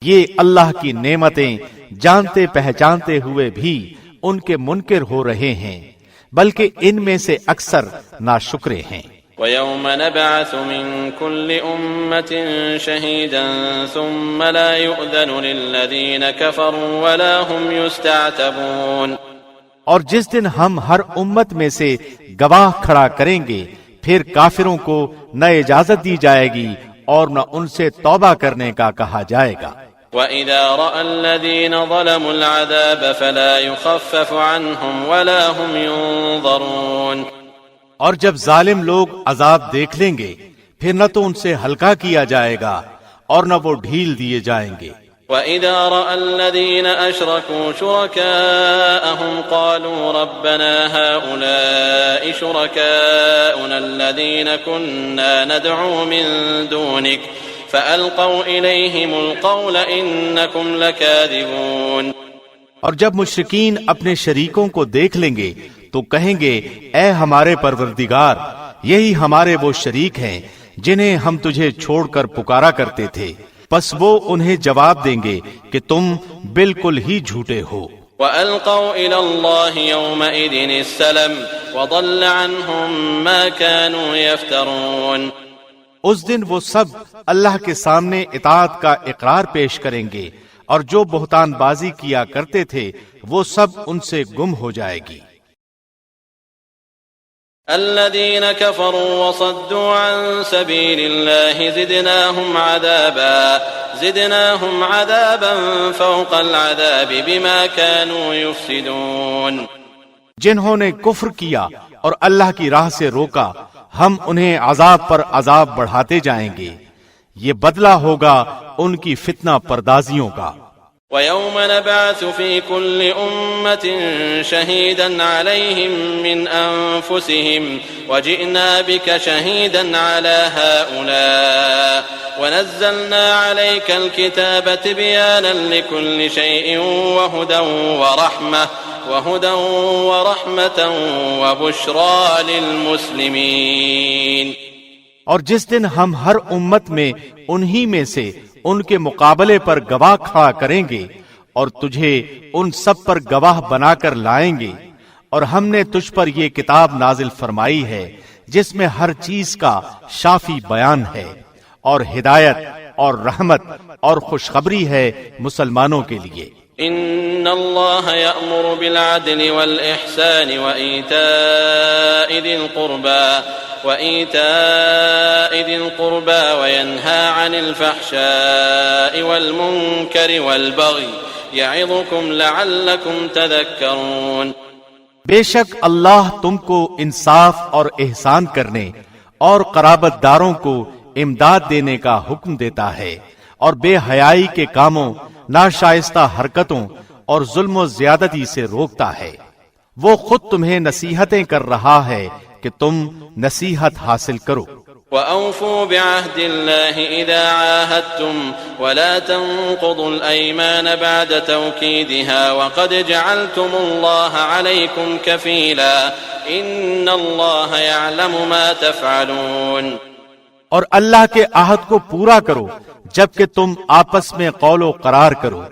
یہ اللہ کی نعمتیں جانتے پہچانتے ہوئے بھی ان کے منکر ہو رہے ہیں، بلکہ ان میں سے اکثر ناشکرے ہیں۔ وَيَوْمَ نَبْعَثُ مِن كُلِّ أُمَّةٍ شَهِيدًا ثُمَّ لَا يُؤْذَنُ لِلَّذِينَ كَفَرُوا وَلَا هُمْ يُسْتَعْتَبُونَ۔ اور جس دن ہم ہر امت میں سے گواہ کھڑا کریں گے، پھر کافروں کو نہ اجازت دی جائے گی اور نہ ان سے توبہ کرنے کا کہا جائے گا۔ وَإِذَا رَأَى الَّذِينَ ظَلَمُوا الْعَذَابَ فَلَا يُخَفَّفُ عَنْهُمْ وَلَا هُمْ يُنظَرُونَ۔ اور جب ظالم لوگ عذاب دیکھ لیں گے، پھر نہ تو ان سے ہلکا کیا جائے گا اور نہ وہ ڈھیل دیے جائیں گے۔ وَإِذَا رَأَى الَّذِينَ أَشْرَكُوا شُرَكَاءَهُمْ قَالُوا رَبَّنَا هَؤُلَاءِ شُرَكَاؤُنَا الَّذِينَ كُنَّا نَدْعُو مِن دُونِكَ فَأَلْقَوْا إِلَيْهِمُ الْقَوْلَ إِنَّكُمْ لَكَاذِبُونَ۔ اور جب مشرکین اپنے شریکوں کو دیکھ لیں گے تو کہیں گے، اے ہمارے پروردگار، یہی ہمارے وہ شریک ہیں جنہیں ہم تجھے چھوڑ کر پکارا کرتے تھے، پس وہ انہیں جواب دیں گے کہ تم بالکل ہی جھوٹے ہو۔ وَأَلْقَوْا إِلَى اللَّهِ يَوْمَئِذٍ السَّلَمَ وَضَلَّ عَنْهُمْ مَا كَانُوا يَفْتَرُونَ۔ اس دن وہ سب اللہ کے سامنے اطاعت کا اقرار پیش کریں گے، اور جو بہتان بازی کیا کرتے تھے وہ سب ان سے گم ہو جائے گی۔ الذين كفروا وصدوا عن سبيل الله زدناهم عذابا فوق العذاب بما كانوا يفسدون۔ جنہوں نے کفر کیا اور اللہ کی راہ سے روکا، ہم انہیں عذاب پر عذاب بڑھاتے جائیں گے، یہ بدلہ ہوگا ان کی فتنہ پردازیوں کا۔ وَيَوْمَ نَبْعَثُ فِي كُلِّ أُمَّةٍ شَهِيدًا عَلَيْهِمْ مِنْ أَنفُسِهِمْ وَجِئْنَا بِكَ شَهِيدًا عَلَى هَؤُلَاءِ وَنَزَّلْنَا عَلَيْكَ الْكِتَابَ تِبْيَانًا لِكُلِّ شَيْءٍ وَهُدًى وَرَحْمَةً وَبُشْرَى لِلْمُسْلِمِينَ۔ اور جس دن ہم ہر امت میں انہی میں سے ان کے مقابلے پر گواہ کھڑا کریں گے اور تجھے ان سب پر گواہ بنا کر لائیں گے، اور ہم نے تجھ پر یہ کتاب نازل فرمائی ہے جس میں ہر چیز کا شافی بیان ہے، اور ہدایت اور رحمت اور خوشخبری ہے مسلمانوں کے لیے۔ ان اللہ یأمر بالعدل والإحسان وإیتاء ذی القربى وینہا عن الفحشاء والمنکر والبغی یعظکم لعلکم تذکرون۔ بے شک اللہ تم کو انصاف اور احسان کرنے اور قرابت داروں کو امداد دینے کا حکم دیتا ہے، اور بے حیائی کے کاموں، ناشائستہ حرکتوں اور ظلم و زیادتی سے روکتا ہے۔ وہ خود تمہیں نصیحتیں کر رہا ہے کہ تم نصیحت حاصل کرو۔ وَأَوْفُوا بِعَهْدِ اللَّهِ إِذَا عَاهَدتُّمْ وَلَا تَنقُضُوا الْأَيْمَانَ بَعْدَ تَوْكِيدِهَا وَقَدْ جَعَلْتُمُ اللَّهَ عَلَيْكُمْ كَفِيلًا إِنَّ اللَّهَ يَعْلَمُ مَا تَفْعَلُونَ۔ اور اللہ کے عہد کو پورا کرو جبکہ تم آپس میں قول و قرار کرو،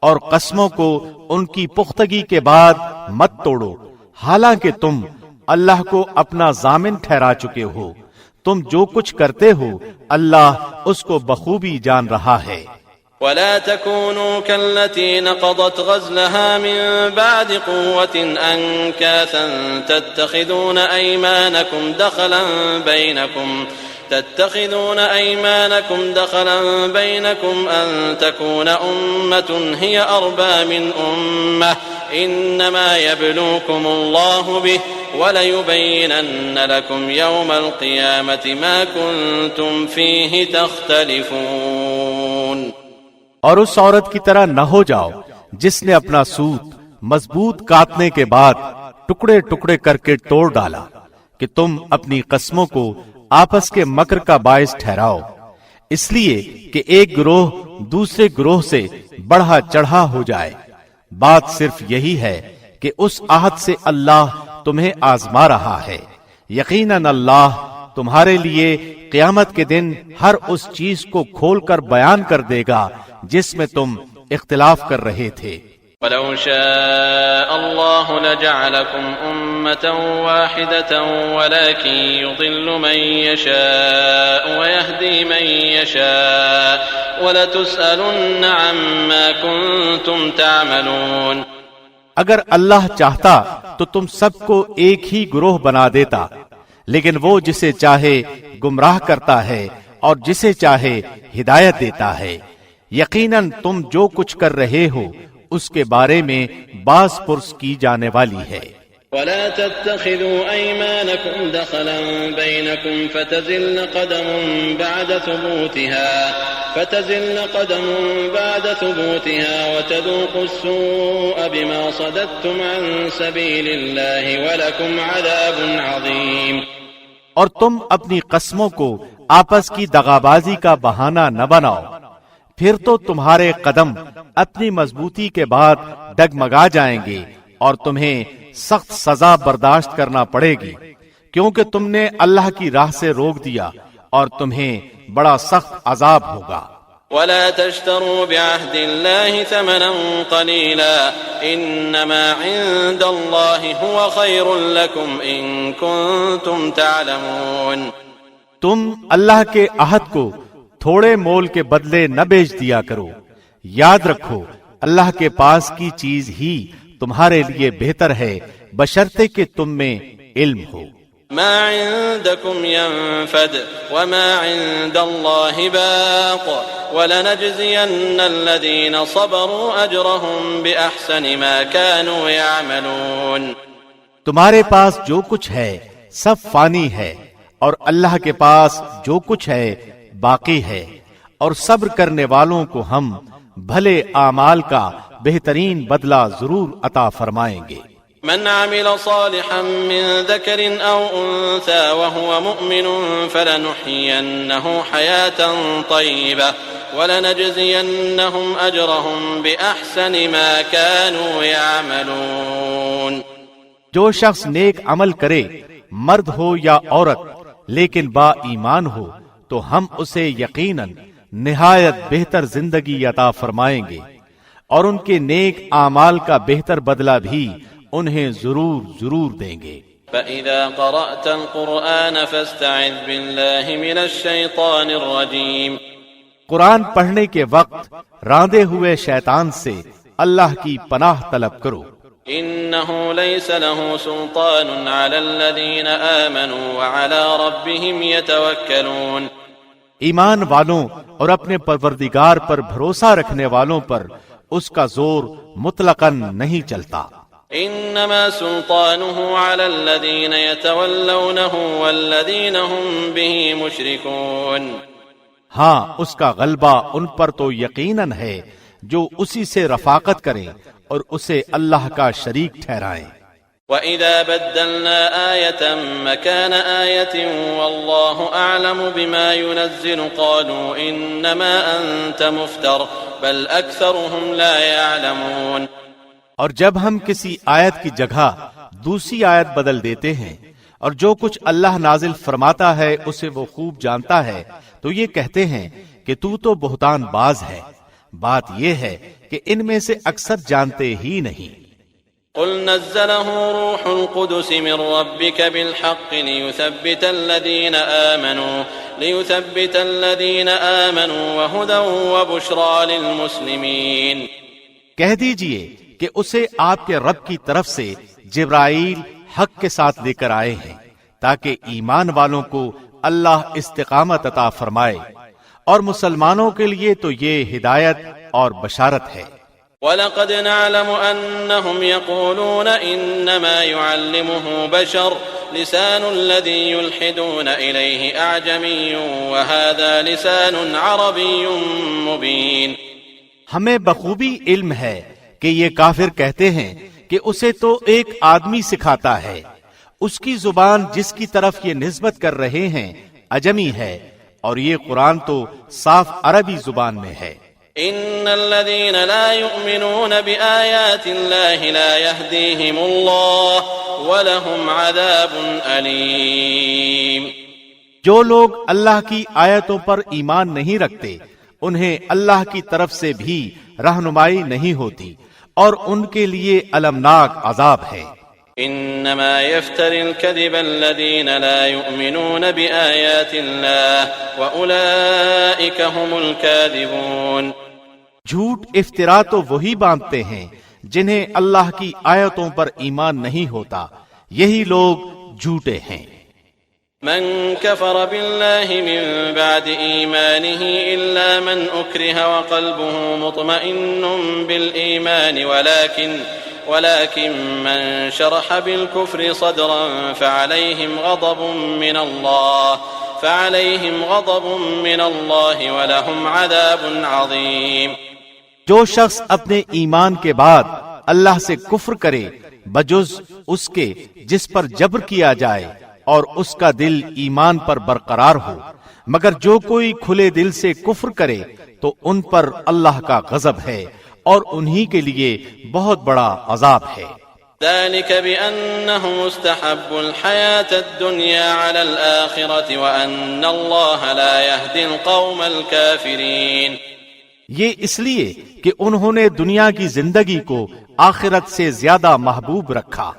اور قسموں کو ان کی پختگی کے بعد مت توڑو، حالانکہ تم اللہ کو اپنا ضامن ٹھہرا چکے ہو۔ تم جو کچھ کرتے ہو اللہ اس کو بخوبی جان رہا ہے۔ ولا تكونوا كالتي نقضت غزلها من بعد قوة أنكاثا تتخذون أيمانكم دخلا بينكم أن تكون أمة هي أربى من أمة إنما يبلوكم الله به وَلَيُبَيِّنَنَّ لَكُمْ يَوْمَ الْقِيَامَةِ مَا كُنْتُمْ فِيهِ تَخْتَلِفُونَ۔ اور اس عورت کی طرح نہ ہو جاؤ جس نے اپنا سوت مضبوط کاٹنے کے بعد ٹکڑے ٹکڑے کر کے توڑ ڈالا، کہ تم اپنی قسموں کو آپس کے مکر کا باعث ٹھہراؤ، اس لیے کہ ایک گروہ دوسرے گروہ سے بڑھا چڑھا ہو جائے۔ بات صرف یہی ہے کہ اس عہد سے اللہ تمہیں آزما رہا ہے۔ یقیناً اللہ تمہارے لیے قیامت کے دن ہر اس چیز کو کھول کر بیان کر دے گا جس میں تم اختلاف کر رہے تھے۔ وَلَوْ شَاءَ اللَّهُ لَجَعَلَكُمْ أُمَّةً وَاحِدَةً وَلَكِنْ يُضِلُّ مَن يَشَاءُ وَيَهْدِي مَن يَشَاءُ وَلَتُسْأَلُنَّ عَمَّا كُنتُمْ تَعْمَلُونَ۔ اگر اللہ چاہتا تو تم سب کو ایک ہی گروہ بنا دیتا، لیکن وہ جسے چاہے گمراہ کرتا ہے اور جسے چاہے ہدایت دیتا ہے۔ یقیناً تم جو کچھ کر رہے ہو اس کے بارے میں باز پرس کی جانے والی ہے۔ وَلَا تَتَّخِذُوا أَيْمَانَكُمْ دَخَلًا بَيْنَكُمْ فَتَزِلَّ قَدَمٌ بَعْدَ ثُبُوتِهَا وَتَذُوقُوا السُّوءَ بِمَا صَدَدتُّمْ عَن سَبِيلِ اللَّهِ وَلَكُمْ عَذَابٌ عَظِيمٌ۔ اور تم اپنی قسموں کو آپس کی دغابازی کا بہانہ نہ بناؤ، پھر تو تمہارے قدم اپنی مضبوطی کے بعد ڈگمگا جائیں گے اور تمہیں سخت سزا برداشت کرنا پڑے گی، کیونکہ تم نے اللہ کی راہ سے روک دیا اور تمہیں بڑا سخت عذاب ہوگا۔ ولا تشتروا بعهد الله ثمنا قليلا انما عند الله هو خير لكم ان كنتم تعلمون۔ تم اللہ کے عہد کو تھوڑے مول کے بدلے نہ بیچ دیا کرو، یاد رکھو اللہ کے پاس کی چیز ہی تمہارے لیے بہتر ہے بشرطے کہ تم میں علم ہو۔ ما عندكم ينفد وما عند الله باق ولنجزين الذين صبروا اجرهم باحسن ما كانوا يعملون۔ تمہارے پاس جو کچھ ہے سب فانی ہے اور اللہ کے پاس جو کچھ ہے باقی ہے، اور صبر کرنے والوں کو ہم بھلے اعمال کا بہترین بدلہ ضرور عطا فرمائیں گے۔ من عمل صالحا من ذكر او انثى وهو مؤمن فلنحيينه حياة طيبة ولنجزينهم اجرهم باحسن ما كانوا يعملون۔ جو شخص نیک عمل کرے مرد ہو یا عورت لیکن با ایمان ہو تو ہم اسے یقیناً نہایت بہتر زندگی عطا فرمائیں گے، اور ان کے نیک اعمال کا بہتر بدلہ بھی انہیں ضرور ضرور دیں گے۔ فَإِذَا قَرَأْتَ الْقُرْآنَ فَاسْتَعِذْ بِاللَّهِ مِنَ الشَّيْطَانِ الرَّجِيمِ۔ قرآن پڑھنے کے وقت راندے ہوئے شیطان سے اللہ کی پناہ طلب کرو۔ إِنَّهُ لَيْسَ لَهُ سُلْطَانٌ عَلَى الَّذِينَ آمَنُوا وَعَلَى رَبِّهِمْ يَتَوَكَّلُونَ۔ ایمان والوں اور اپنے پروردگار پر بھروسہ رکھنے والوں پر اس کا زور مطلقاً نہیں چلتا۔ انما سلطانه على الذين يتولونه والذين هم به مشركون۔ ہاں اس کا غلبہ ان پر تو یقیناً ہے جو اسی سے رفاقت کریں اور اسے اللہ کا شریک ٹھہرائیں۔ وَإِذَا بَدَّلْنَا آيَةً مَكَانَ آيَةٍ وَاللَّهُ أَعْلَمُ بِمَا يُنَزِّلُ قَالُوا إِنَّمَا أَنْتَ مُفْتَرٍ بَلْ أَكْثَرُهُمْ لَا يَعْلَمُونَ۔ اور جب ہم کسی آیت کی جگہ دوسری آیت بدل دیتے ہیں اور جو کچھ اللہ نازل فرماتا ہے اسے وہ خوب جانتا ہے تو یہ کہتے ہیں کہ تو بہتان باز ہے۔ بات یہ ہے کہ ان میں سے اکثر جانتے ہی نہیں۔ قل نزله روح القدس من ربك بالحق ليثبت الذين آمنوا وهدى وبشرى للمسلمين۔ کہہ دیجئے کہ اسے آپ کے رب کی طرف سے جبرائیل حق کے ساتھ لے کر آئے ہیں تاکہ ایمان والوں کو اللہ استقامت عطا فرمائے، اور مسلمانوں کے لیے تو یہ ہدایت اور بشارت ہے۔ وَلَقَدْ نَعْلَمُ أَنَّهُمْ يَقُولُونَ إِنَّمَا يُعَلِّمُهُ بَشَرٌ لِسَانُ الَّذِي يُلْحِدُونَ إِلَيْهِ أَعْجَمِيٌّ وَهَذَا لِسَانٌ عَرَبِيٌّ مُبِينٌ۔ ہمیں بخوبی علم ہے کہ یہ کافر کہتے ہیں کہ اسے تو ایک آدمی سکھاتا ہے، اس کی زبان جس کی طرف یہ نسبت کر رہے ہیں عجمی ہے، اور یہ قرآن تو صاف عربی زبان میں ہے۔ ان الذين لا يؤمنون بآيات الله لا يهديهم الله ولهم عذاب أليم۔ جو لوگ اللہ کی آیتوں پر ایمان نہیں رکھتے انہیں اللہ کی طرف سے بھی رہنمائی نہیں ہوتی، اور ان کے لیے المناک عذاب ہے۔ انما يفتري الكذب الذين لا يؤمنون بآيات الله واولئك هم الكاذبون۔ جھوٹ افطرا تو وہی باندھتے ہیں جنہیں اللہ کی آیتوں پر ایمان نہیں ہوتا، یہی لوگ جھوٹے ہیں۔ من كفر بالله من بعد إيمانه إلا من أكره وقلبه مطمئن بالإيمان ولكن من شرح بالكفر صدرا فعليهم غضب من الله ولهم عذاب عظيم۔ جو شخص اپنے ایمان کے بعد اللہ سے کفر کرے بجز اس کے جس پر جبر کیا جائے اور اس کا دل ایمان پر برقرار ہو، مگر جو کوئی کھلے دل سے کفر کرے تو ان پر اللہ کا غضب ہے اور انہی کے لیے بہت بڑا عذاب ہے۔ ذلك بأنهم استحبوا الحياة الدنيا على الآخرة وأن الله لا يهدي القوم الكافرين. یہ اس لیے کہ انہوں نے دنیا کی زندگی کو آخرت سے زیادہ محبوب رکھا.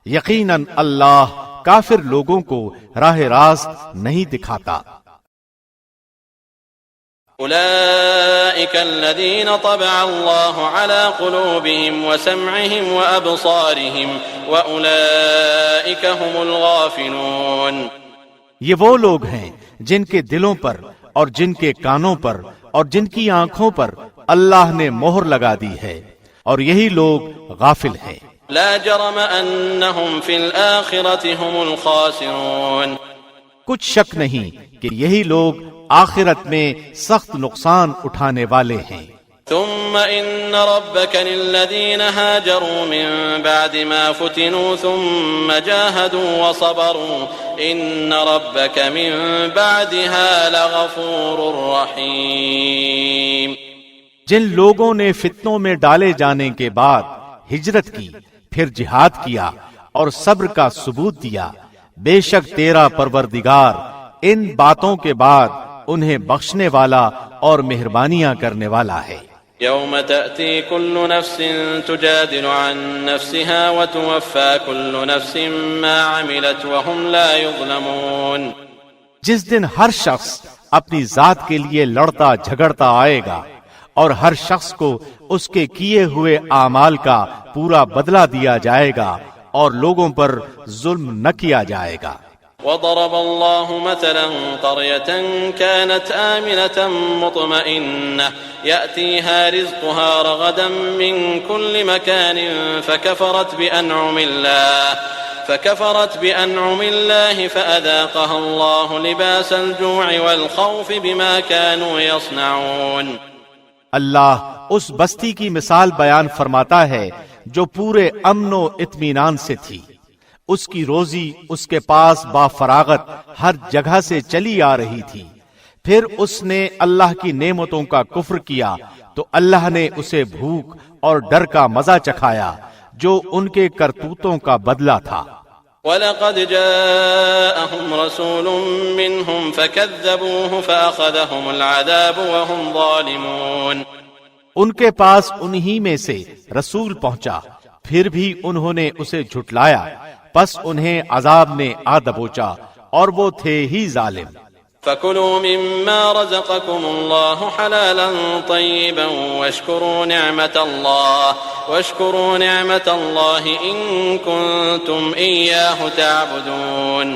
یقیناً اللہ کافر لوگوں کو راہ راست نہیں دکھاتا. أولئك الذين طبع الله على قلوبهم وسمعهم وأبصارهم وأولئك هم الغافلون. یہ وہ لوگ ہیں جن کے دلوں پر اور جن کے کانوں پر اور جن کی آنکھوں پر اللہ نے مہر لگا دی ہے، اور یہی لوگ غافل ہیں. لا جرم أنهم في الآخرة هم الخاسرون. کچھ شک نہیں کہ یہی لوگ آخرت میں سخت نقصان اٹھانے والے ہیں. ثم إن ربك للذين هاجروا من بعد ما فتنوا ثم جاهدوا وصبروا إن ربك من بعدها لغفور رحيم. جن لوگوں نے فتنوں میں ڈالے جانے کے بعد ہجرت کی، پھر جہاد کیا اور صبر کا ثبوت دیا، بے شک تیرا پروردگار ان باتوں کے بعد انہیں بخشنے والا اور مہربانیاں کرنے والا ہے. يوم تأتي كل نفس تجادل عن نفسها وتوفى كل نفس ما عملت وهم لا يظلمون. جس دن ہر شخص اپنی ذات کے لیے لڑتا جھگڑتا آئے گا اور ہر شخص کو اس کے کیے ہوئے اعمال کا پورا بدلہ دیا جائے گا اور لوگوں پر ظلم نہ کیا جائے گا. وضرب الله مثلا قرية كانت آمنة مطمئنة يأتيها رزقها رغدا من كل مكان فكفرت بأنعم الله فأذاقها الله لباس الجوع والخوف بما كانوا يصنعون. اللہ اس بستی کی مثال بیان فرماتا ہے جو پورے امن و اطمینان سے تھی. اس کی روزی اس کے پاس با فراغت ہر جگہ سے چلی آ رہی تھی. پھر اس نے اللہ کی نعمتوں کا کفر کیا تو اللہ نے اسے بھوک اور ڈر کا مزہ چکھایا جو ان کے کرتوتوں کا بدلہ تھا. وَلَقَدْ جَاءَهُمْ رَسُولٌ مِّنْهُمْ فَكَذَّبُوهُ فَأَخَذَهُمُ الْعَذَابُ وَهُمْ ظَالِمُونَ. ان کے پاس انہی میں سے رسول پہنچا، پھر بھی انہوں نے اسے جھٹلایا، پس انہیں عذاب نے آ دبوچا اور وہ تھے ہی ظالم. فَكُلُوا مِمَّا رَزَقَكُمُ اللَّهُ حَلَالًا طَيِّبًا وَاشْكُرُوا نِعْمَةَ اللَّهِ إِن كُنتُمْ إِيَّاهُ تَعْبُدُونَ.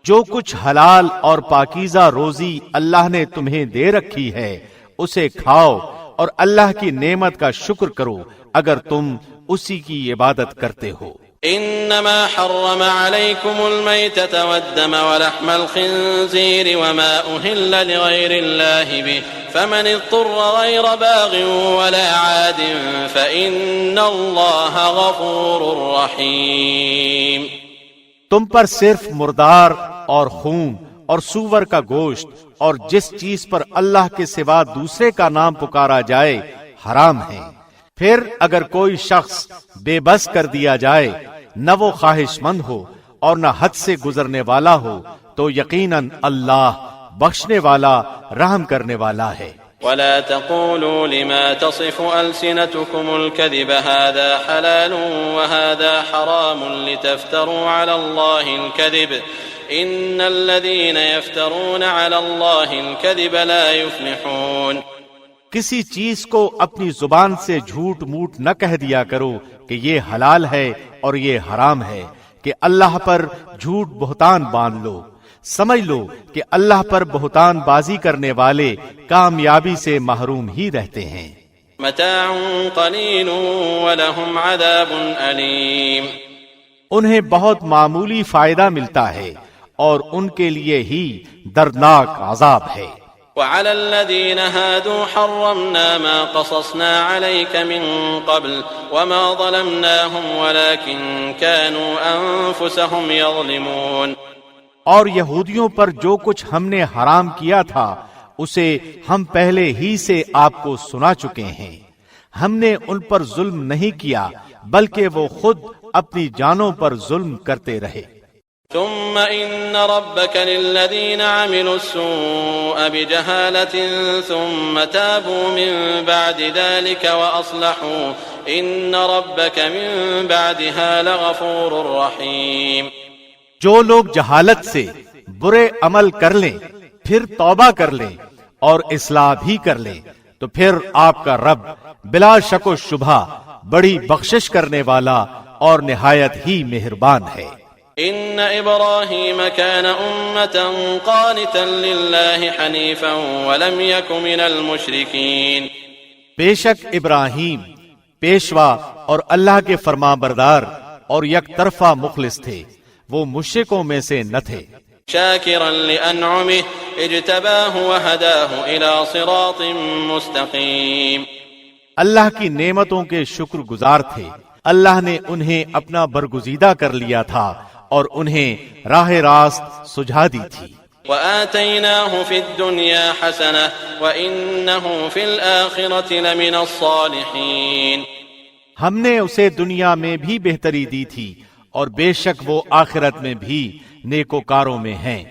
جو کچھ حلال اور پاکیزہ روزی اللہ نے تمہیں دے رکھی ہے اسے کھاؤ اور اللہ کی نعمت کا شکر کرو اگر تم اسی کی عبادت کرتے ہو. إنما حرم عليكم الميتة والدم ولحم الخنزير وما أهل لغير الله به فمن اضطر غير باغ ولا عاد فإن الله غفور رحيم. تم پر صرف مردار اور خون اور سور کا گوشت اور جس چیز پر اللہ کے سوا دوسرے کا نام پکارا جائے حرام ہے. پھر اگر کوئی شخص بے بس کر دیا جائے، نہ وہ خواہش مند ہو اور نہ حد سے گزرنے والا ہو، تو یقیناً اللہ بخشنے والا رحم کرنے والا ہے. ولا تقولوا لما تصف ألسنتكم الكذب هذا حلال وهذا حرام لتفتروا على الله الكذب إن الذين يفترون على الله الكذب لا يفلحون. کسی چیز کو اپنی زبان سے جھوٹ موٹ نہ کہہ دیا کرو کہ یہ حلال ہے اور یہ حرام ہے کہ اللہ پر جھوٹ بہتان باندھ لو. سمجھ لو کہ اللہ پر بہتان بازی کرنے والے کامیابی سے محروم ہی رہتے ہیں. متاع قلیل ولہم عذاب علیم. انہیں بہت معمولی فائدہ ملتا ہے اور ان کے لیے ہی دردناک عذاب ہے. وعلى الذين هادوا حرمنا ما قصصنا عليك من قبل وما ظلمناهم ولكن كانوا أنفسهم يظلمون. اور یہودیوں پر جو کچھ ہم نے حرام کیا تھا اسے ہم پہلے ہی سے آپ کو سنا چکے ہیں. ہم نے ان پر ظلم نہیں کیا بلکہ وہ خود اپنی جانوں پر ظلم کرتے رہے۔ ثم إن ربك للذين عملوا السوء بجهالة ثم تابوا من بعد ذلك وأصلحوا إن ربك من بعدها لغفور رحيم۔ جو لوگ جہالت سے برے عمل کر لیں پھر توبہ کر لیں اور اصلاح بھی کر لیں تو پھر آپ کا رب بلا شک و شبہ بڑی بخشش کرنے والا اور نہایت ہی مہربان ہے۔ إن إبراهيم كان أمة قانتا لله حنيفا ولم يك من المشركين۔ بے شک ابراہیم پیشوا اور اللہ کے فرما بردار اور یک طرفہ مخلص تھے، وہ مشرکوں میں سے نہ تھے۔ شاكرا لأنعمه اجتباه وهداه إلى صراط مستقيم۔ اللہ کی نعمتوں کے شکر گزار تھے، اللہ نے انہیں اپنا برگزیدہ کر لیا تھا اور انہیں راہ راست سجھا دی تھی۔ وآتيناه في الدنيا حسنة وإنه في الآخرة لمن الصالحين۔ ہم نے اسے دنیا میں بھی بہتری دی تھی اور بے شک وہ آخرت میں بھی نیکوکاروں میں ہیں۔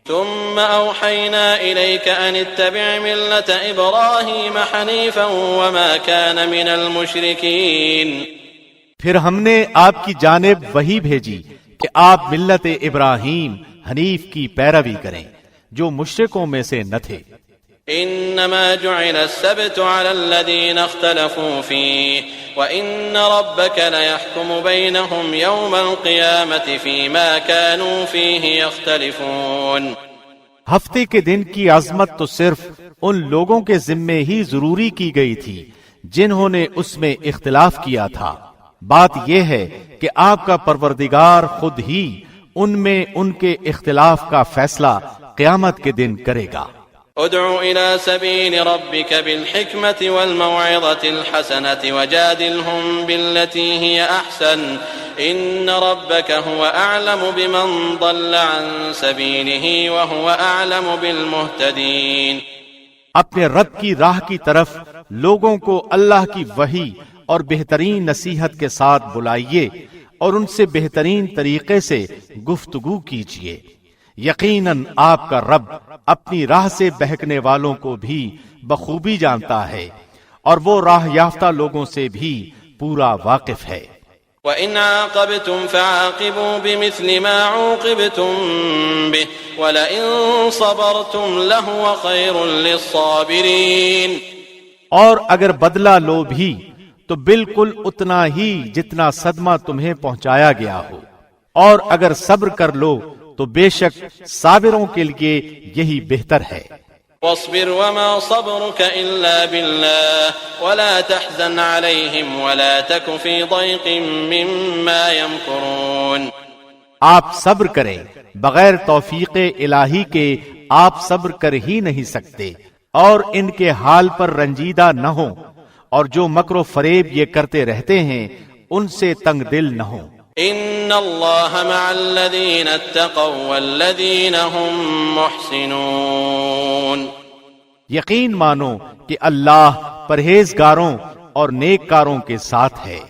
ثم أوحينا إليك أن اتبع ملة إبراهيم حنيفا وما كان من المشركين۔ پھر ہم نے آپ کی جانب وحی بھیجی کہ آپ ملت ابراہیم حنیف کی پیروی کریں جو مشرکوں میں سے نہ تھے۔ انما جعل السبت على الذين اختلفوا فيه وان ربك ليحكم بينهم يوم القيامة فيما كانوا فيه يختلفون۔ ہفتے کے دن کی عظمت تو صرف ان لوگوں کے ذمے ہی ضروری کی گئی تھی جنہوں نے اس میں اختلاف کیا تھا۔ بات یہ ہے کہ آپ کا پروردگار خود ہی ان میں ان کے اختلاف کا فیصلہ قیامت کے دن کرے گا۔ ادع الى سبيل ربك بالحكمة والموعظة الحسنة وجادلهم بالتي هي احسن ان ربك هو اعلم بمن ضل عن سبيله وهو اعلم بالمهتدين۔ اپنے رب کی راہ کی طرف لوگوں کو اللہ کی وحی اور بہترین نصیحت کے ساتھ بلائیے اور ان سے بہترین طریقے سے گفتگو کیجیے۔ یقیناً آپ کا رب اپنی راہ سے بہکنے والوں کو بھی بخوبی جانتا ہے اور وہ راہ یافتہ لوگوں سے بھی پورا واقف ہے۔ وَإِنْ عَاقَبْتُمْ فَعَاقِبُوا بِمِثْلِ مَا عُوقِبْتُمْ بِهِ وَلَئِنْ صَبَرْتُمْ لَهُوَ خَيْرٌ لِلصَّابِرِينَ۔ اور اگر بدلہ لو بھی تو بالکل اتنا ہی جتنا صدمہ تمہیں پہنچایا گیا ہو، اور اگر صبر کر لو تو بے شک صابروں کے لیے یہی بہتر ہے۔ واصبر وما صبرك إلا بالله ولا تحزن عليهم ولا تك في ضيق مما يمكرون۔ آپ صبر کریں، بغیر توفیق الہی کے آپ صبر کر ہی نہیں سکتے، اور ان کے حال پر رنجیدہ نہ ہوں، اور جو مکر و فریب یہ کرتے رہتے ہیں ان سے تنگ دل نہ ہوں۔ ان اللہ مع الذین اتقوا والذین هم محسنون۔ یقین مانو کہ اللہ پرہیزگاروں اور نیک کاروں کے ساتھ ہے۔